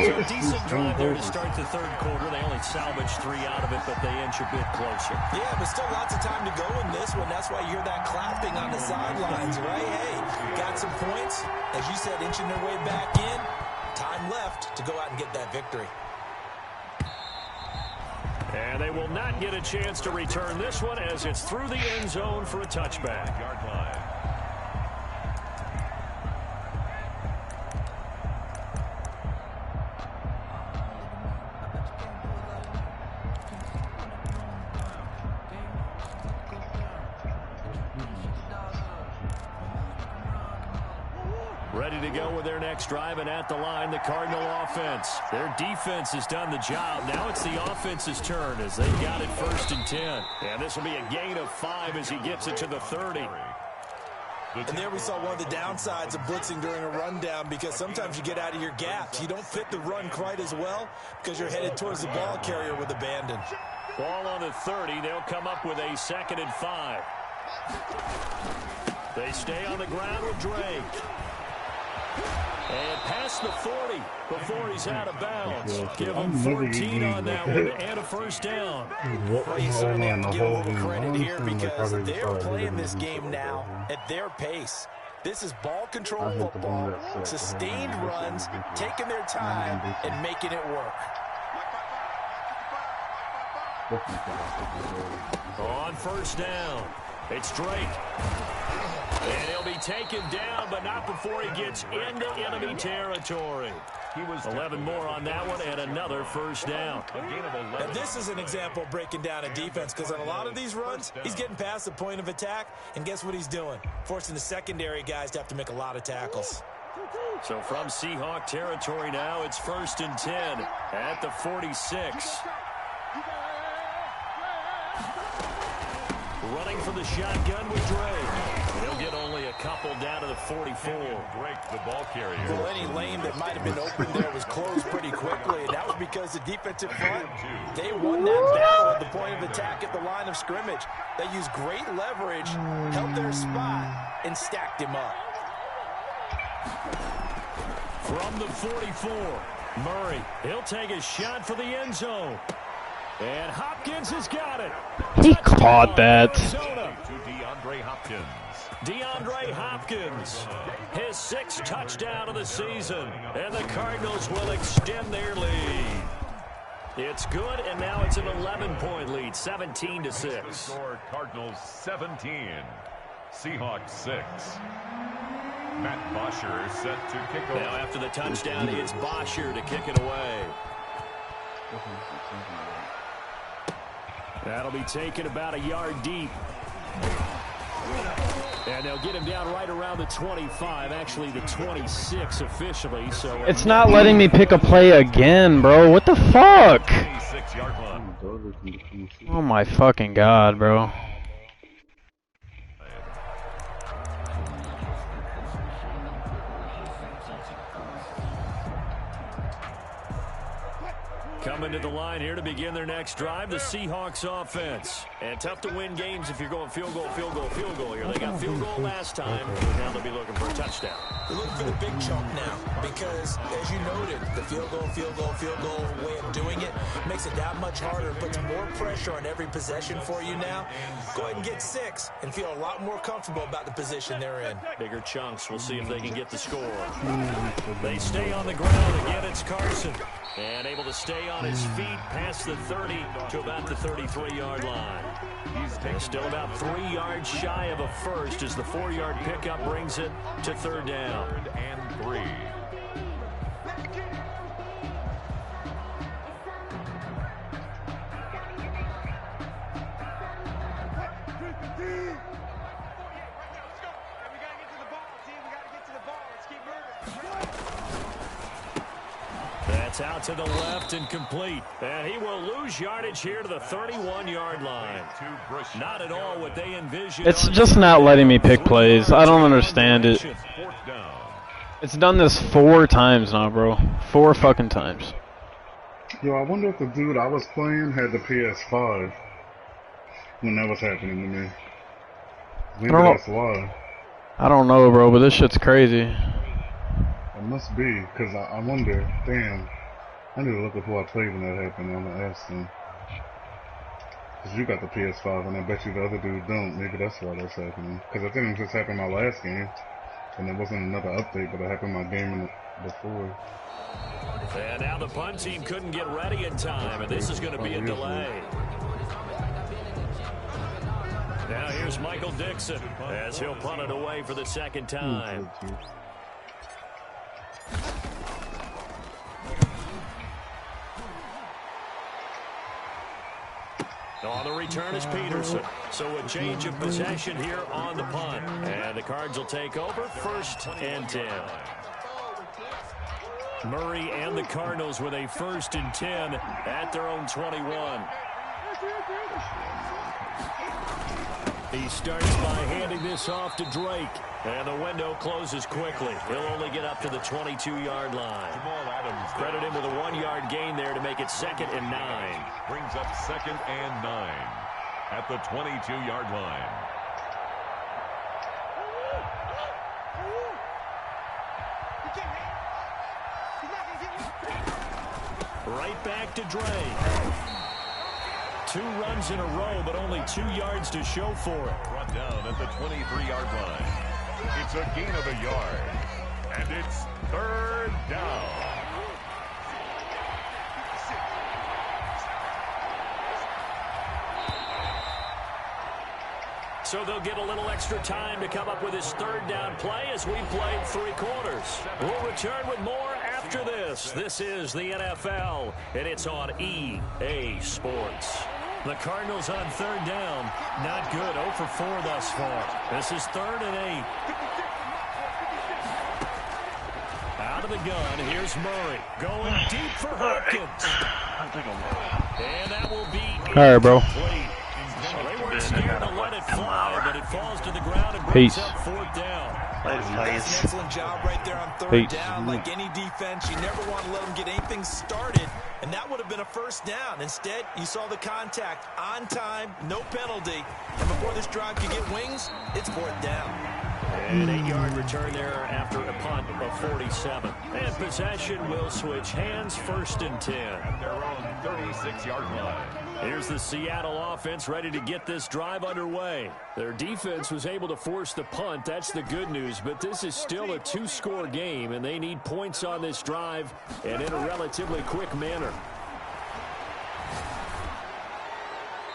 Speaker 5: So a decent drive there to start the third quarter. They only salvaged 3 out of it, but they inch a bit closer.
Speaker 6: Yeah, but still lots of time to go in this one. That's why you hear that clapping on the sidelines, right? Hey, got some points. As you said, inching their way back in. Time left to go out and get that victory.
Speaker 5: And they will not get a chance to return this one as it's through the end zone for a touchback.
Speaker 7: Yard line.
Speaker 5: Ready to go with their next drive, and at the line, the Cardinal offense. Their defense has done the job. Now it's the offense's turn as they've got it 1st and 10. And this will be a gain of 5 as he gets it to the 30.
Speaker 6: And there we saw one of the downsides of blitzing during a rundown, because sometimes you get out of your gaps. You don't fit the run quite as well because you're headed towards the ball carrier with abandon.
Speaker 5: Ball on the 30. They'll come up with a 2nd and 5. They stay on the ground with Drake. And past the 40 before he's out of bounds. Give him 14 on that one and a 1st down.
Speaker 6: Well, you certainly have to give a little credit here because they're playing this game now at their pace. This is ball control football, sustained runs, taking their time and making it work.
Speaker 5: On 1st down, it's Drake. And he'll be taken down, but not before he gets into enemy territory. He was 11 more on that one and another 1st down.
Speaker 6: Now, this is an example of breaking down a defense, because on a lot of these runs, he's getting past the point of attack, and guess what he's doing? Forcing the secondary guys to have to make a lot of tackles.
Speaker 5: So from Seahawk territory now, it's 1st and 10 at the 46. Running for the shotgun with Drake. He'll get only a couple down to the 44.
Speaker 7: Drake, the ball carrier.
Speaker 6: Well, any lane that might have been open there was closed pretty quickly, and that was because the defensive front, they won that battle at the point of attack at the line of scrimmage. They used great leverage, held their spot, and stacked him up.
Speaker 5: From the 44, Murray, he'll take a shot for the end zone. And Hopkins has got it.
Speaker 3: He caught that.
Speaker 7: To DeAndre Hopkins.
Speaker 5: DeAndre Hopkins, his 6th touchdown of the season, and the Cardinals will extend their lead. It's good, and now it's an 11-point lead, 17-6.
Speaker 7: Score Cardinals 17, Seahawks 6. Matt Bosher is set to kick off.
Speaker 5: Now after the touchdown, it's Bosher to kick it away. That'll be taken about a yard deep. And they'll get him down right around the 25, actually the 26 officially. So
Speaker 3: It's not letting me pick a play again, bro. What the fuck?
Speaker 7: 26-yard line.
Speaker 3: Oh my fucking god, bro.
Speaker 5: Coming to the line here to begin their next drive, the Seahawks offense. And tough to win games if you're going field goal, field goal, field goal here. They got field goal last time. Now they'll be looking for a touchdown.
Speaker 6: They're looking for the big chunk now because, as you noted, the field goal way of doing it makes it that much harder and puts more pressure on every possession for you now. Go ahead and get 6 and feel a lot more comfortable about the position they're in.
Speaker 5: Bigger chunks. We'll see if they can get the score. They stay on the ground. Again, it's Carson. And able to stay on his feet past the 30 to about the 33-yard line. He's still about 3 yards shy of a first as the 4-yard pickup brings it to 3rd down.
Speaker 7: 3rd and 3.
Speaker 5: That's out to the left and complete. And he will lose yardage here to the 31-yard line. Not at all what they envisioned.
Speaker 3: It's just not letting me pick plays. I don't understand it. It's done this 4 times now, bro. 4 fucking times.
Speaker 2: Yo, I wonder if the dude I was playing had the PS5 when that was happening to me. Maybe
Speaker 3: I don't know.
Speaker 2: that's why.
Speaker 3: I don't know, bro, but this shit's crazy.
Speaker 2: It must be, because I wonder, damn, I need to look up who I played when that happened. I'm gonna ask them. Because you got the PS5, and I bet you the other dude don't. Maybe that's why that's happening. Because I think it just happened my last game, and it wasn't another update, but it happened my game before.
Speaker 5: And now the punt team couldn't get ready in time, and this is going to be a delay. Now here's Michael Dixon as he'll punt it away for the second time. On the return is Peterson. So a change of possession here on the punt. And the Cards will take over 1st and 10. Murray and the Cardinals with a 1st and 10 at their own 21. He starts by handing this off to Drake. And the window closes quickly. He'll only get up to the 22-yard line. Credit him with a 1-yard gain there to make it 2nd and 9.
Speaker 7: Brings up 2nd and 9 at the 22-yard line.
Speaker 5: Right back to Drake. 2 runs in a row, but only 2 yards to show for it.
Speaker 7: Brought down at the 23-yard line. It's a gain of a yard, and it's 3rd down.
Speaker 5: So they'll get a little extra time to come up with his 3rd down play as we played 3 quarters. We'll return with more after this. This is the NFL, and it's on EA Sports. The Cardinals on 3rd down. Not good. 0 for 4 thus far. This is 3rd and 8. Out of the gun, here's Murray. Going deep for Hopkins. And that will be
Speaker 3: All right, bro.
Speaker 5: They weren't scared to let it fly, but it falls to the ground and brings up 4th down.
Speaker 6: That's an excellent job right there on 3rd down. Like any defense, you never want to let them get anything started, and that would have been a 1st down. Instead, you saw the contact on time, no penalty, and before this drive could get wings, it's 4th down.
Speaker 5: An 8-yard return there after a punt of 47. And possession will switch hands, 1st and 10.
Speaker 7: At their own 36-yard line.
Speaker 5: Here's the Seattle offense ready to get this drive underway. Their defense was able to force the punt. That's the good news. But this is still a 2-score game, and they need points on this drive and in a relatively quick manner.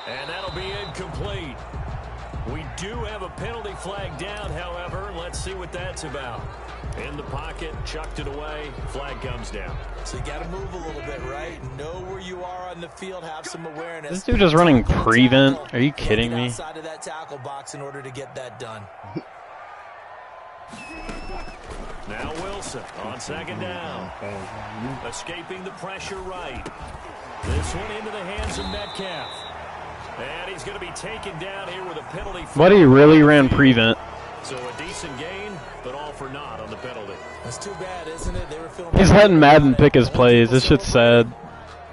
Speaker 5: And that'll be incomplete. We do have a penalty flag down, however. Let's see what that's about. In the pocket, chucked it away, flag comes down.
Speaker 6: So you got to move a little bit, right? Know where you are on the field, have some awareness.
Speaker 3: This dude is running prevent. Are you kidding me?
Speaker 6: Outside of that tackle box in order to get that done.
Speaker 5: Now Wilson on 2nd down. Escaping the pressure right. This one into the hands of Metcalf. And he's going to be taken down here with a penalty.
Speaker 3: But he really ran prevent.
Speaker 5: So a decent gain, but all for naught on the penalty.
Speaker 6: That's too bad, isn't it? They were filming.
Speaker 3: He's letting Madden pick his plays. This shit's sad.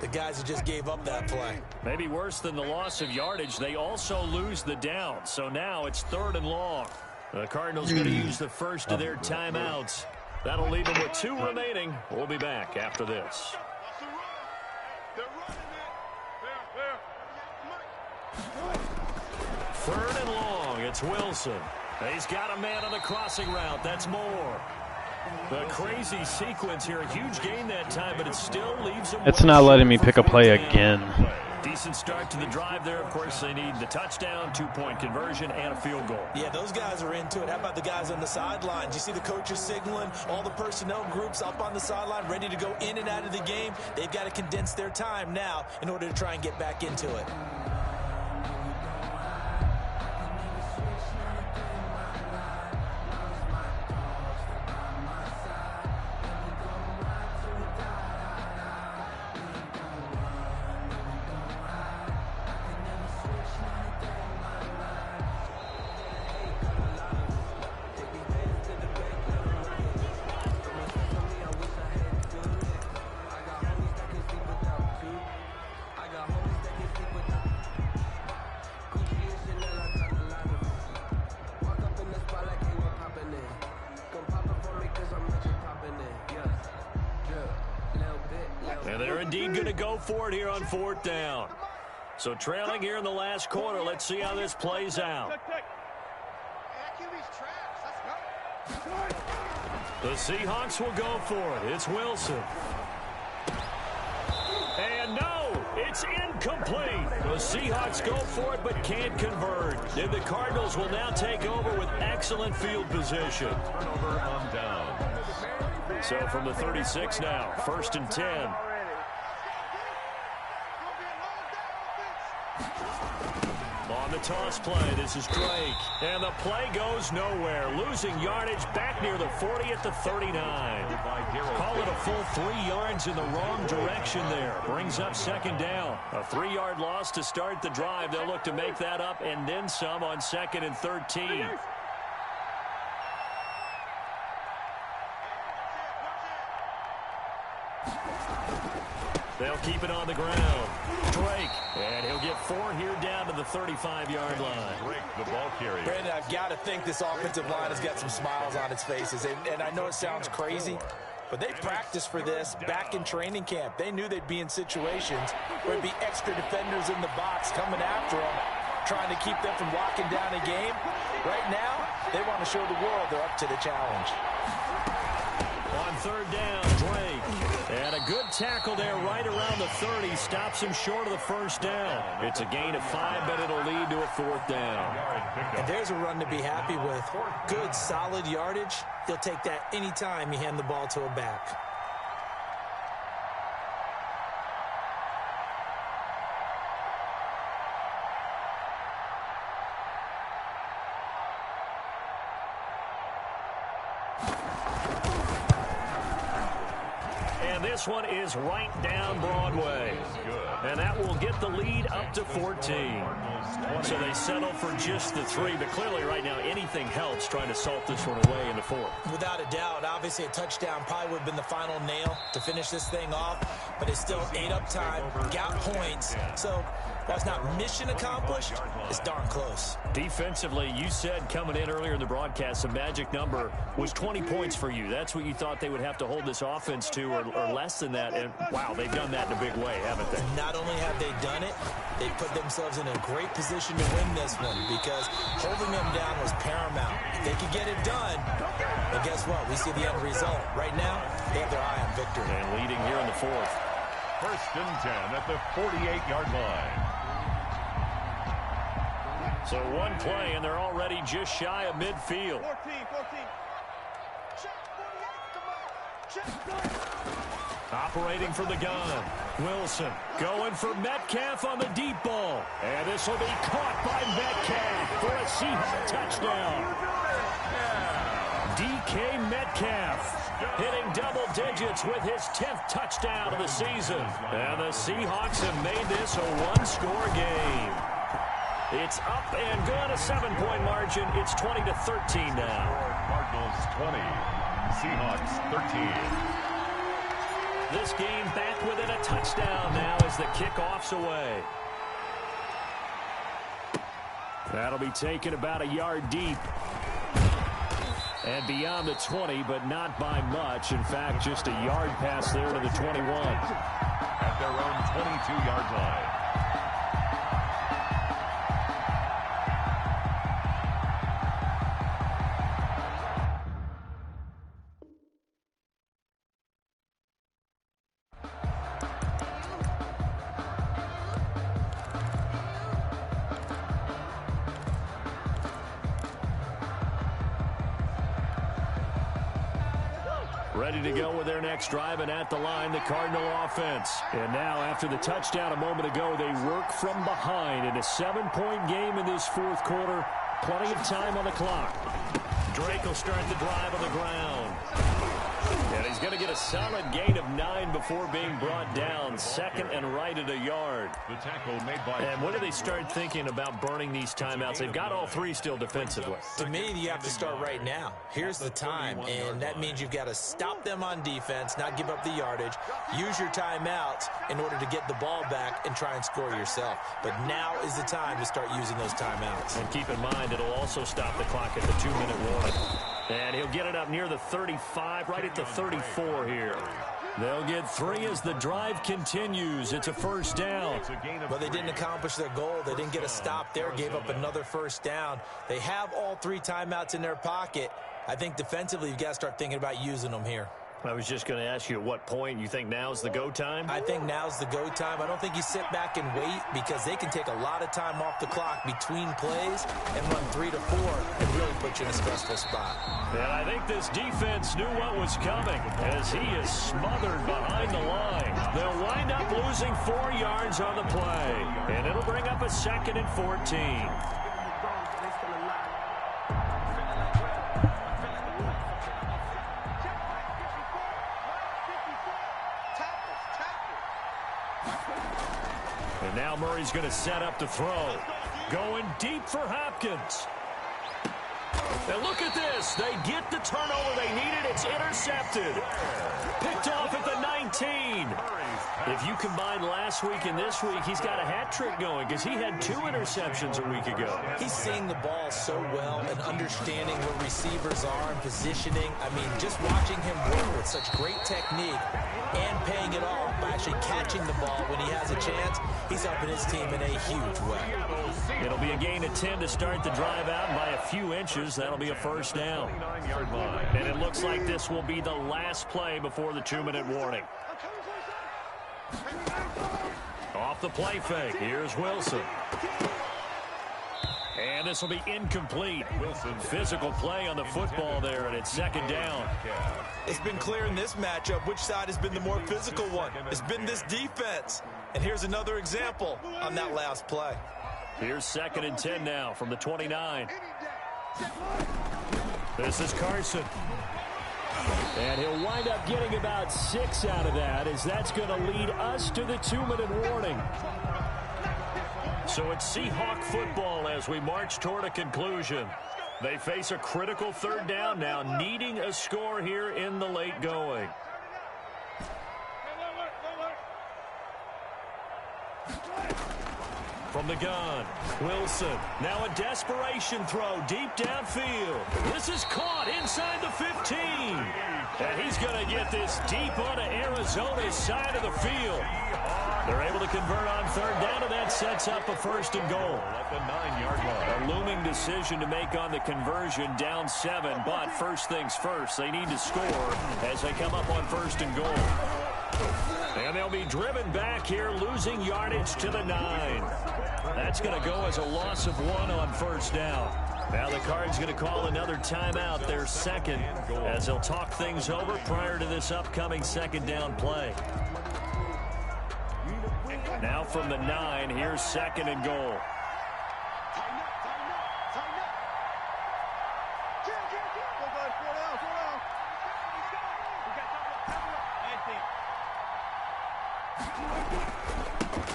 Speaker 6: The guys who just gave up that play.
Speaker 5: Maybe worse than the loss of yardage, they also lose the down. So now it's 3rd and long. The Cardinals going to use the first of their timeouts. That'll leave them with 2 remaining. We'll be back after this. 3rd and long. It's Wilson. He's got a man on the crossing route. That's Moore. The crazy sequence here. A huge gain that time, but it still leaves him.
Speaker 3: It's not letting me pick a play again.
Speaker 5: Decent start to the drive there. Of course, they need the touchdown, 2-point conversion, and a field goal.
Speaker 6: Yeah, those guys are into it. How about the guys on the sidelines? You see the coaches signaling, all the personnel groups up on the sideline ready to go in and out of the game. They've got to condense their time now in order to try and get back into it.
Speaker 5: They're indeed going to go for it here on 4th down. So trailing here in the last quarter. Let's see how this plays out. The Seahawks will go for it. It's Wilson. And no, it's incomplete. The Seahawks go for it but can't convert. And the Cardinals will now take over with excellent field position.
Speaker 7: Turnover on down.
Speaker 5: So from the 36 now, 1st and 10. On the toss play, this is Drake. And the play goes nowhere. Losing yardage back near the 40 at the 39. Call it a full 3 yards in the wrong direction there. Brings up 2nd down. A 3-yard loss to start the drive. They'll look to make that up and then some on 2nd and 13. They'll keep it on the ground. Drake, and he'll get 4 here down to the 35-yard line.
Speaker 7: Drake, the ball carrier.
Speaker 6: Brandon, I've got to think this offensive line has got some smiles on its faces. And I know it sounds crazy, but they practiced for this back in training camp. They knew they'd be in situations where there'd be extra defenders in the box coming after them, trying to keep them from locking down a game. Right now, they want to show the world they're up to the challenge.
Speaker 5: On 3rd down, Drake. And a good tackle there right around the 30. Stops him short of the 1st down. It's a gain of 5, but it'll lead to a 4th down.
Speaker 6: And there's a run to be happy with. Good, solid yardage. He'll take that anytime you hand the ball to a back.
Speaker 5: This one is right down Broadway. And that will get the lead up to 14. So they settle for just the 3. But clearly right now anything helps trying to salt this one away in the 4th.
Speaker 6: Without a doubt, obviously a touchdown probably would have been the final nail to finish this thing off. But it's still ate up time, got points. So while it's not mission accomplished, it's darn close.
Speaker 5: Defensively, you said coming in earlier in the broadcast, the magic number was 20 points for you. That's what you thought they would have to hold this offense to, or less than that. And, wow, they've done that in a big way, haven't they?
Speaker 6: Not only have they done it, they put themselves in a great position to win this one because holding them down was paramount. If they could get it done, and guess what? We see the end result. Right now, they have their eye on victory.
Speaker 5: And leading here in the 4th.
Speaker 7: 1st and 10 at the 48-yard line.
Speaker 5: So one play, and they're already just shy of midfield.
Speaker 4: 14.
Speaker 5: Operating from the gun. Wilson going for Metcalf on the deep ball. And this will be caught by Metcalf for a Seahawks touchdown. DK Metcalf hitting double digits with his 10th touchdown of the season. And the Seahawks have made this a one-score game. It's up and good, a 7-point margin. It's 20-13 now.
Speaker 7: Cardinals 20, Seahawks 13.
Speaker 5: This game back within a touchdown now as the kickoff's away. That'll be taken about a yard deep. And beyond the 20, but not by much. In fact, just a yard pass there to the 21.
Speaker 7: At their own 22-yard line.
Speaker 5: Ready to go with their next drive, and at the line, the Cardinal offense. And now, after the touchdown a moment ago, they work from behind in a 7-point game in this 4th quarter. Plenty of time on the clock. Drake will start the drive on the ground. And he's going to get a solid gain of 9 before being brought down. 2nd and right at a yard.
Speaker 7: The tackle made by...
Speaker 5: And when do they start thinking about burning these timeouts? They've got all 3 still defensively.
Speaker 6: To me, you have to start right now. Here's the time, and that means you've got to stop them on defense, not give up the yardage, use your timeouts in order to get the ball back and try and score yourself. But now is the time to start using those timeouts.
Speaker 5: And keep in mind, it'll also stop the clock at the 2-minute warning. And he'll get it up near the 35, right at the 34 here. They'll get 3 as the drive continues. It's a first down.
Speaker 6: But they didn't accomplish their goal. They didn't get a stop there, gave up another first down. They have all 3 timeouts in their pocket. I think defensively you've got to start thinking about using them here.
Speaker 5: I was just going to ask you at what point you think now's the go time?
Speaker 6: I think now's the go time. I don't think you sit back and wait because they can take a lot of time off the clock between plays and run 3 to 4 and really put you in a stressful spot.
Speaker 5: And I think this defense knew what was coming as he is smothered behind the line. They'll wind up losing 4 yards on the play, and it'll bring up a 2nd and 14. And now Murray's going to set up to throw. Going deep for Hopkins. And look at this. They get the turnover they needed. It's intercepted. Picked off at the 19. If you combine last week and this week, he's got a hat trick going because he had 2 interceptions a week ago.
Speaker 6: He's seeing the ball so well and understanding where receivers are and positioning. I mean, just watching him work with such great technique and paying it off by actually catching the ball when he has a chance, he's helping his team in a huge way.
Speaker 5: It'll be a gain of 10 to start the drive out, and by a few inches, that'll be a first down. And it looks like this will be the last play before the 2-minute warning. Off the play fake, here's Wilson. And this will be incomplete. Physical play on the football there, and it's 2nd down.
Speaker 6: It's been clear in this matchup which side has been the more physical one. It's been this defense. And here's another example on that last play.
Speaker 5: Here's 2nd and 10 now from the 29. This is Carson. And he'll wind up getting about 6 out of that, as that's going to lead us to the 2-minute warning. So it's Seahawk football as we march toward a conclusion. They face a critical 3rd down now, needing a score here in the late going. From the gun, Wilson. Now a desperation throw deep downfield. This is caught inside the 15. And he's going to get this deep onto Arizona's side of the field. They're able to convert on 3rd down, and that sets up a 1st and goal.
Speaker 7: At the 9-yard line.
Speaker 5: A looming decision to make on the conversion, down 7. But first things first, they need to score as they come up on 1st and goal. And they'll be driven back here, losing yardage to the 9. That's going to go as a loss of 1 on 1st down. Now the Cards going to call another timeout, their 2nd, as they'll talk things over prior to this upcoming 2nd down play. Now from the 9, here's 2nd and goal.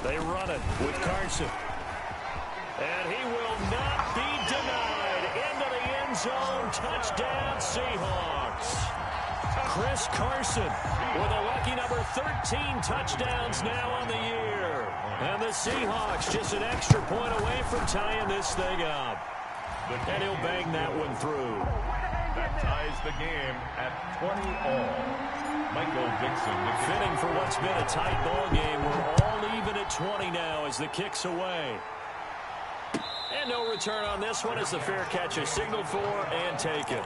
Speaker 5: They run it with Carson. And he will not be denied. Into the end zone. Touchdown, Seahawks. Chris Carson with a lucky number 13 touchdowns now on the year. And the Seahawks just an extra point away from tying this thing up. And he'll bang that one through.
Speaker 7: That ties the game at 20-all. Michael Dixon.
Speaker 5: Fitting for what's been a tight ball game. We're all even at 20 now as the kick's away. And no return on this one as the fair catch is signaled for and taken.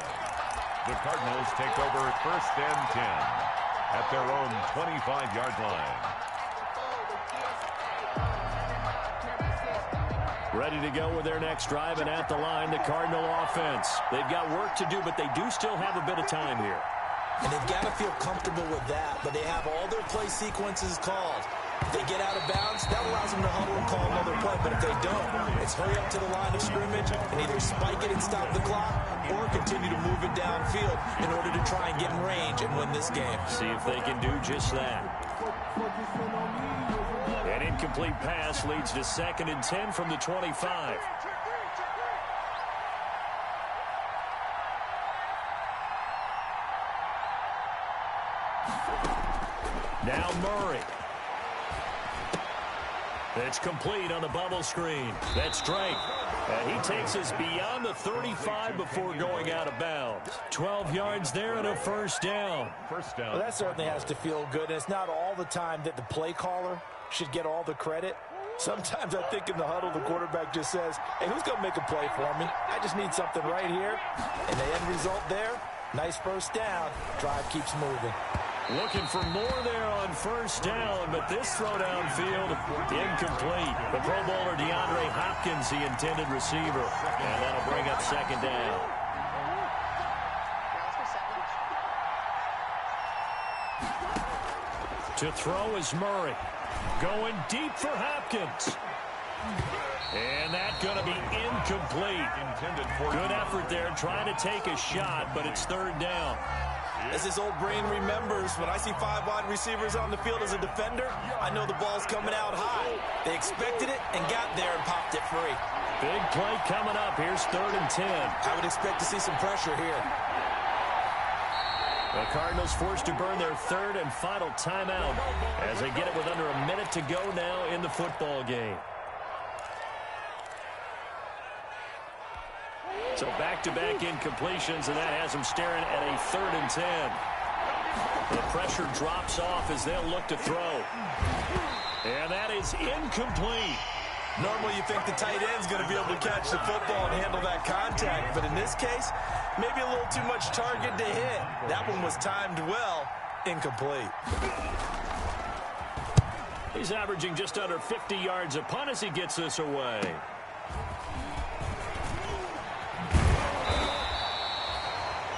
Speaker 7: The Cardinals take over 1st and 10 at their own 25-yard line.
Speaker 5: Ready to go with their next drive, and at the line, the Cardinal offense. They've got work to do, but they do still have a bit of time here.
Speaker 6: And they've got to feel comfortable with that, but they have all their play sequences called. If they get out of bounds, that allows them to huddle and call another play. But if they don't, it's hurry up to the line of scrimmage and either spike it and stop the clock or continue to move it downfield in order to try and get in range and win this game.
Speaker 5: See if they can do just that. An incomplete pass leads to 2nd and 10 from the 25. Now Murray. It's complete on the bubble screen. That's Drake. And he takes us beyond the 35 before going out of bounds. 12 yards there and a first down.
Speaker 7: First down.
Speaker 6: Well, that certainly has to feel good. And it's not all the time that the play caller should get all the credit. Sometimes I think in the huddle, the quarterback just says, hey, who's going to make a play for me? I just need something right here. And the end result there, nice first down. Drive keeps moving.
Speaker 5: Looking for more there on first down, but this throw downfield, incomplete. The Pro Bowler DeAndre Hopkins, the intended receiver. And that'll bring up second down. To throw is Murray. Going deep for Hopkins. And that's going to be incomplete. Good effort there, trying to take a shot, but it's third down.
Speaker 6: As his old brain remembers, when I see 5 wide receivers on the field as a defender, I know the ball's coming out high. They expected it and got there and popped it free.
Speaker 5: Big play coming up. Here's 3rd and 10.
Speaker 6: I would expect to see some pressure here.
Speaker 5: The Cardinals forced to burn their 3rd and final timeout as they get it with under a minute to go now in the football game. So back-to-back incompletions, and that has them staring at a 3rd and 10. The pressure drops off as they'll look to throw. And that is incomplete.
Speaker 6: Normally you think the tight end's going to be able to catch the football and handle that contact, but in this case, maybe a little too much target to hit. That one was timed well, incomplete.
Speaker 5: He's averaging just under 50 yards a punt as he gets this away.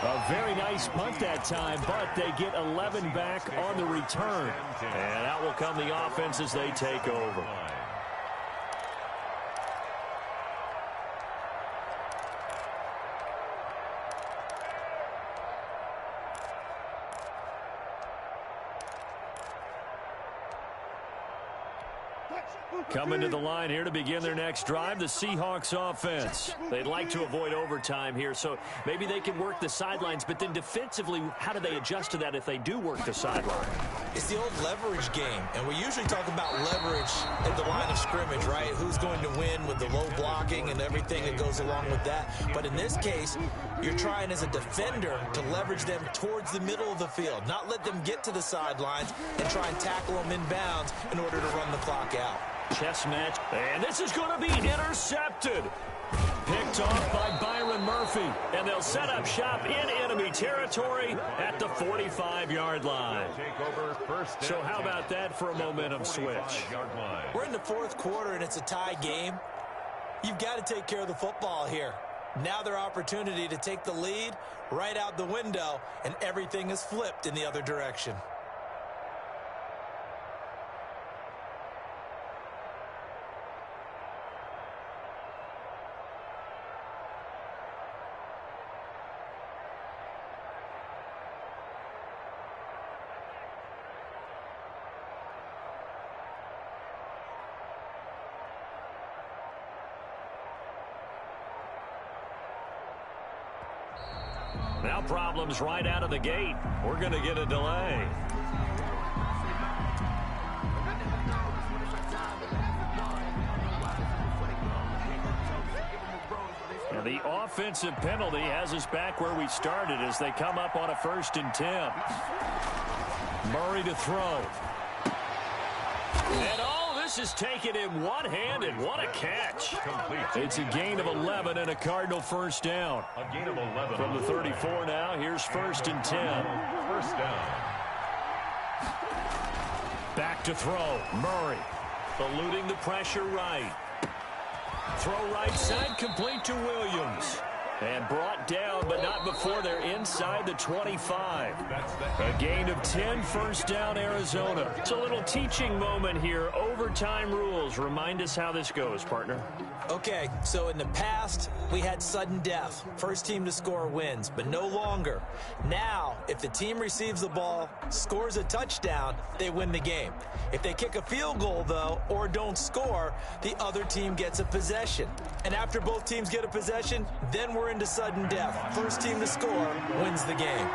Speaker 5: A very nice punt that time, but they get 11 back on the return. And out will come the offense as they take over. Coming to the line here to begin their next drive, the Seahawks offense. They'd like to avoid overtime here, so maybe they can work the sidelines, but then defensively, how do they adjust to that if they do work the sideline?
Speaker 6: It's the old leverage game, and we usually talk about leverage at the line of scrimmage, right? Who's going to win with the low blocking and everything that goes along with that. But in this case, you're trying as a defender to leverage them towards the middle of the field, not let them get to the sidelines and try and tackle them inbounds in order to run the clock out.
Speaker 5: Chess match, and this is going to be intercepted. Picked off by Byron Murphy, and they'll set up shop in enemy territory at the 45-yard line. So how about that for a momentum switch?
Speaker 6: We're in the 4th quarter, and it's a tie game. You've got to take care of the football here. Now their opportunity to take the lead right out the window, and everything is flipped in the other direction.
Speaker 5: Now problems right out of the gate. We're going to get a delay. And the offensive penalty has us back where we started as they come up on a 1st and 10. Murray to throw. And this is taken in one-handed. What a catch. It's a gain of 11 and a Cardinal first down.
Speaker 7: A gain of 11.
Speaker 5: From the 34 now, here's 1st and 10.
Speaker 7: First down.
Speaker 5: Back to throw. Murray eluding the pressure right. Throw right side, complete to Williams. And brought down, but not before they're inside the 25. A gain of 10, first down, Arizona. It's a little teaching moment here. Overtime rules. Remind us how this goes, partner.
Speaker 6: Okay, so in the past, we had sudden death. First team to score wins, but no longer. Now, if the team receives the ball, scores a touchdown, they win the game. If they kick a field goal, though, or don't score, the other team gets a possession. And after both teams get a possession, then we're into sudden death. First team to score wins the game.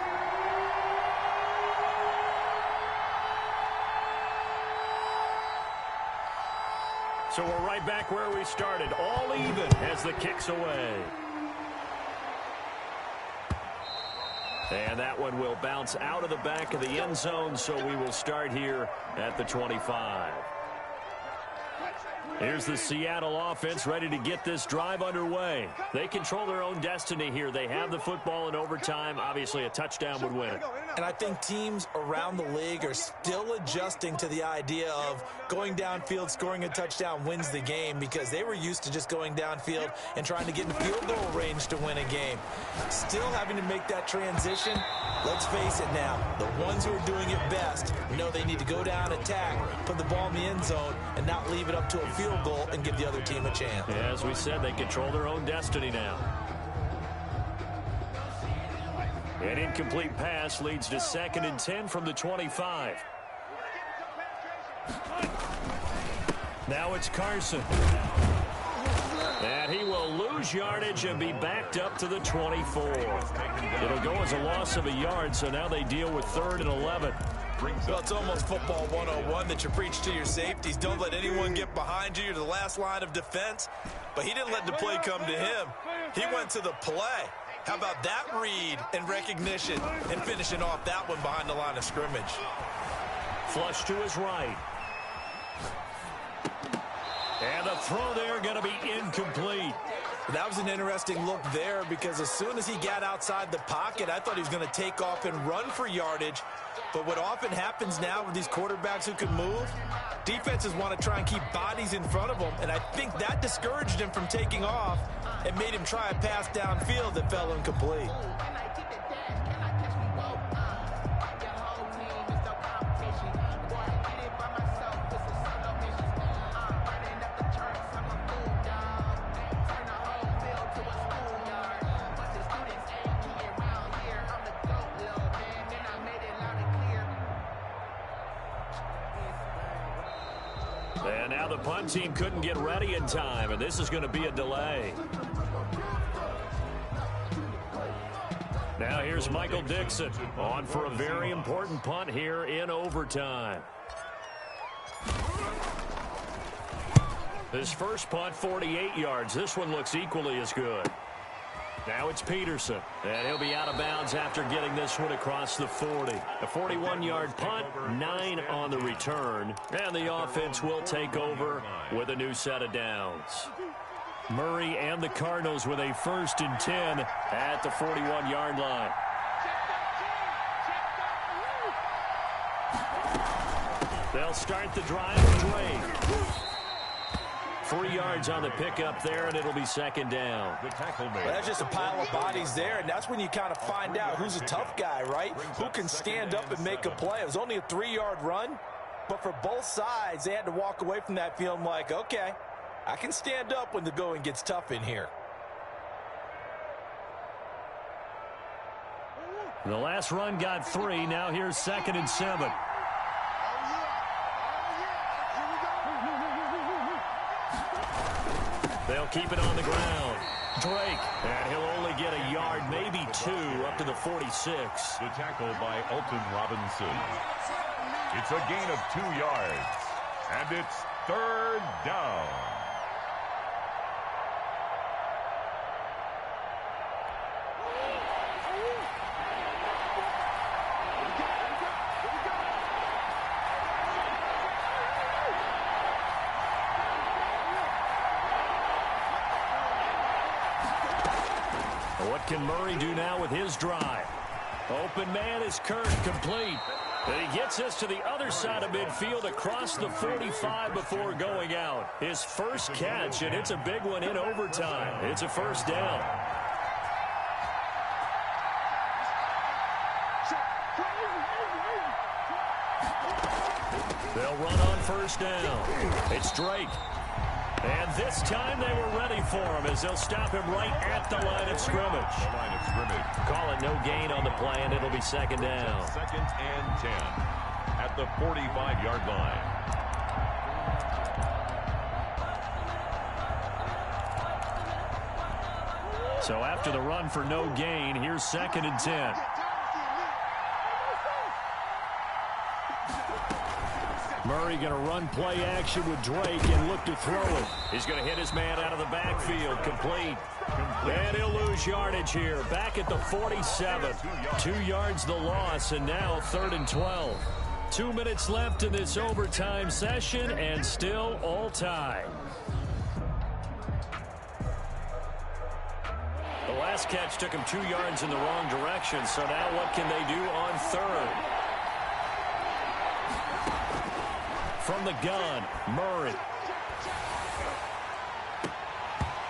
Speaker 5: So we're right back where we started, all even as the kick's away. And that one will bounce out of the back of the end zone, so we will start here at the 25. Here's the Seattle offense ready to get this drive underway. They control their own destiny here. They have the football in overtime. Obviously, a touchdown would win it.
Speaker 6: And I think teams around the league are still adjusting to the idea of going downfield, scoring a touchdown wins the game, because they were used to just going downfield and trying to get in field goal range to win a game. Still having to make that transition. Let's face it now, the ones who are doing it best know they need to go down, attack, put the ball in the end zone, and not leave it up to a field goal and give the other team a chance.
Speaker 5: Yeah, as we said, they control their own destiny now. An incomplete pass leads to 2nd and 10 from the 25. Now it's Carson. And he will lose yardage and be backed up to the 24. It'll go as a loss of a yard, so now they deal with 3rd and 11.
Speaker 6: Well, it's almost football 101 that you preach to your safeties. Don't let anyone get behind you. You're the last line of defense. But he didn't let the play come to him. He went to the play. How about that read and recognition and finishing off that one behind the line of scrimmage?
Speaker 5: Flush to his right. And the throw there going to be incomplete.
Speaker 6: That was an interesting look there, because as soon as he got outside the pocket, I thought he was going to take off and run for yardage. But what often happens now with these quarterbacks who can move, defenses want to try and keep bodies in front of them, and I think that discouraged him from taking off and made him try a pass downfield that fell incomplete.
Speaker 5: And now the punt team couldn't get ready in time, and this is going to be a delay. Now here's Michael Dixon on for a very important punt here in overtime. His first punt, 48 yards. This one looks equally as good. Now it's Peterson, and he'll be out of bounds after getting this one across the 40. A 41-yard punt, 9 on the return, and the offense will take over with a new set of downs. Murray and the Cardinals with a 1st and 10 at the 41-yard line. They'll start the drive with Drake. 3 yards on the pickup there, and it'll be 2nd down.
Speaker 6: Well, that's just a pile of bodies there, and that's when you kind of find out who's a tough guy, right? Who can stand up and make a play. It was only a 3-yard run, but for both sides, they had to walk away from that feeling like, okay, I can stand up when the going gets tough in here.
Speaker 5: The last run got 3. Now here's 2nd and 7. They'll keep it on the ground. Drake, and he'll only get a yard, maybe 2, up to the 46.
Speaker 7: The tackle by Alton Robinson. It's a gain of 2 yards, and it's 3rd down.
Speaker 5: What can Murray do now with his drive? Open man is Kirk, complete. And he gets us to the other side of midfield across the 45 before going out. His first catch, and it's a big one in overtime. It's a 1st down. They'll run on 1st down. It's Drake. And this time they were ready for him as they'll stop him right at the line of scrimmage. Call it no gain on the play, and it'll be 2nd down.
Speaker 7: 2nd and 10 at the 45-yard line.
Speaker 5: So after the run for no gain, here's 2nd and 10. Murray going to run play action with Drake and look to throw it. He's going to hit his man out of the backfield. Complete. And he'll lose yardage here. Back at the 47. 2 yards the loss, and now 3rd and 12. 2 minutes left in this overtime session, and still all tied. The last catch took him 2 yards in the wrong direction, so now what can they do on 3rd? From the gun, Murray.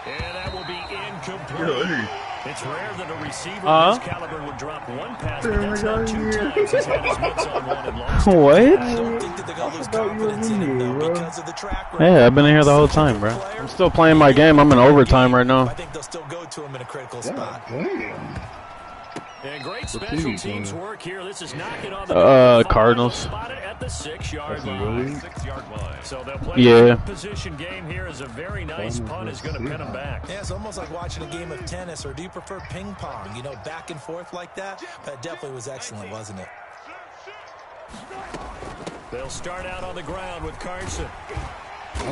Speaker 5: And that will be incomplete. It's rare that a receiver of this caliber would drop one pass, but that's not 2 times he's had his mitts on one and lost.
Speaker 3: What?
Speaker 6: I don't think that they're going to lose confidence in him, though, because of the track record.
Speaker 3: Yeah, I've been here the whole time, bro. I'm still playing my game. I'm in overtime right now.
Speaker 6: I think they'll still go to him in a critical spot.
Speaker 2: Damn.
Speaker 5: And great special teams work here. This is knocking on the
Speaker 3: Cardinals.
Speaker 5: Spotted at the 6-yard line.
Speaker 2: Really?
Speaker 7: 6-yard line.
Speaker 5: So they'll play a position game here as a very nice punt is going to pin them back.
Speaker 6: Yeah, it's almost like watching a game of tennis, or do you prefer ping pong? You know, back and forth like that? That definitely was excellent, wasn't it?
Speaker 5: They'll start out on the ground with Carson.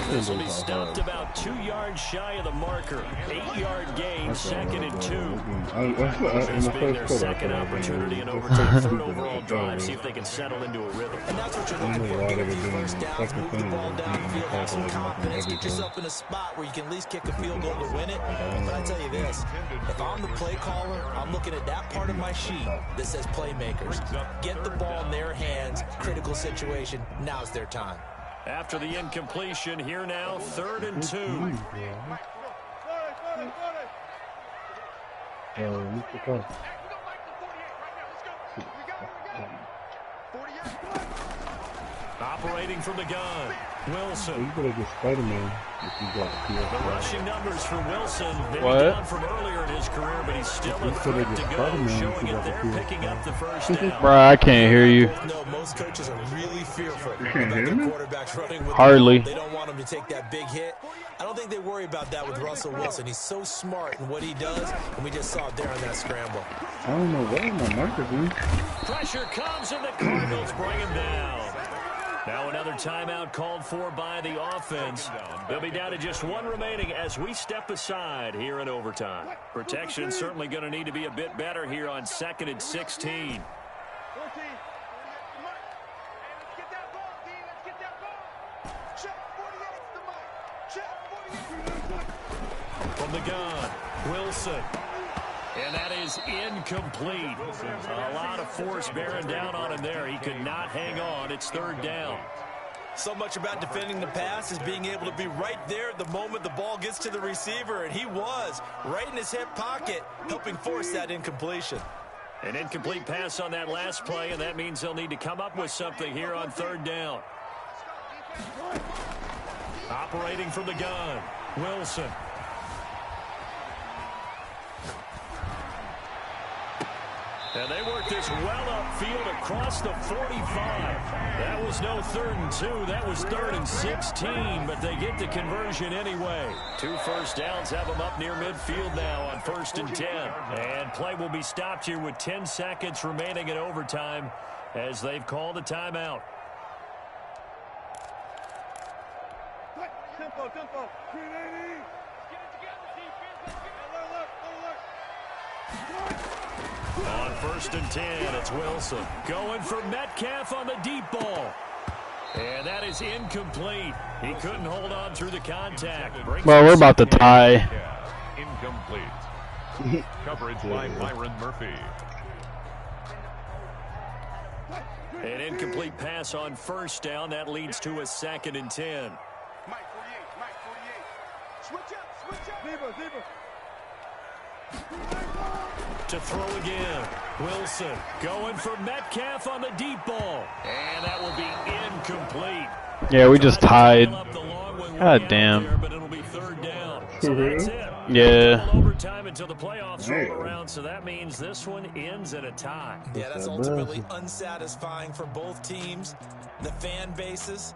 Speaker 5: This will be stopped about 2 yards shy of the marker. 8-yard gain, 2nd and 2. This being their second opportunity in overtime, 3rd overall drive. See if they can settle into a rhythm.
Speaker 6: And that's what you're looking for. Get a few first downs, move the ball down the field, have some confidence, get yourself in a spot where you can at least kick a field goal to win it. But I tell you this, if I'm the play caller, I'm looking at that part of my sheet that says playmakers. Get the ball in their hands, critical situation, now's their time.
Speaker 5: After the incompletion, here now, 3rd and 2. Operating from the gun, Wilson.
Speaker 2: You better get Spider-Man if you got
Speaker 5: The rushing numbers for Wilson. Maybe
Speaker 3: What?
Speaker 5: down from earlier in his career, but he's still a threat to go. Showing it there, picking up the first down.
Speaker 3: Bro, I can't hear you.
Speaker 6: No, most coaches are really fearful
Speaker 2: can't
Speaker 6: about
Speaker 2: hear
Speaker 6: their
Speaker 2: me?
Speaker 6: quarterbacks running with
Speaker 3: Hardly.
Speaker 6: the ball. They don't want him to take that big hit. I don't think they worry about that with Russell Wilson. He's so smart in what he does, and we just saw it there on that scramble.
Speaker 2: I don't know why my mic is in.
Speaker 5: Pressure comes, and the Cardinals bring him down. Now another timeout called for by the offense. They'll be down to just 1 remaining as we step aside here in overtime. Protection certainly going to need to be a bit better here on 2nd and 16. From the gun, Wilson. And that is incomplete. A lot of force bearing down on him there. He could not hang on. It's 3rd down.
Speaker 6: So much about defending the pass is being able to be right there at the moment the ball gets to the receiver, and he was right in his hip pocket, helping force that incompletion.
Speaker 5: An incomplete pass on that last play, and that means they'll need to come up with something here on 3rd down. Operating from the gun, Wilson. And they work this well upfield across the 45. That was no 3rd and 2. That was 3rd and 16, but they get the conversion anyway. 2 first downs have them up near midfield now on 1st and 10. And play will be stopped here with 10 seconds remaining in overtime as they've called a timeout.
Speaker 8: Tempo. 380. Get it together, defense.
Speaker 5: On 1st and 10, it's Wilson. Going for Metcalf on the deep ball. And that is incomplete. He couldn't hold on through the contact.
Speaker 3: Well, we're about to tie.
Speaker 7: Incomplete. Coverage by Byron Murphy.
Speaker 5: An incomplete pass on 1st down. That leads to a 2nd and 10.
Speaker 8: Mike 48. Switch up. Zebra.
Speaker 5: To throw again. Wilson going for Metcalf on the deep ball. And that will be incomplete.
Speaker 3: Yeah, we just tied.
Speaker 5: God
Speaker 3: damn.
Speaker 5: But it'll be 3rd down. So that's it.
Speaker 3: Yeah.
Speaker 5: Overtime until the playoffs roll around, so that means this one ends in a tie.
Speaker 6: Yeah, that's ultimately unsatisfying for both teams, the fan bases.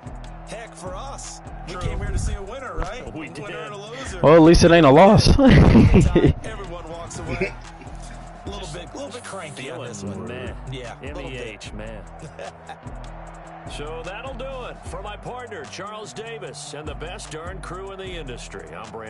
Speaker 6: Heck, for us. We came here to see a winner, right?
Speaker 5: We did.
Speaker 6: Winner and a loser.
Speaker 3: Well, at least it ain't a loss.
Speaker 6: Everyone walks away a little bit cranky on this one.
Speaker 5: Man.
Speaker 6: Yeah,
Speaker 5: MEH, man. So that'll do it for my partner, Charles Davis, and the best darn crew in the industry. I'm Brandon.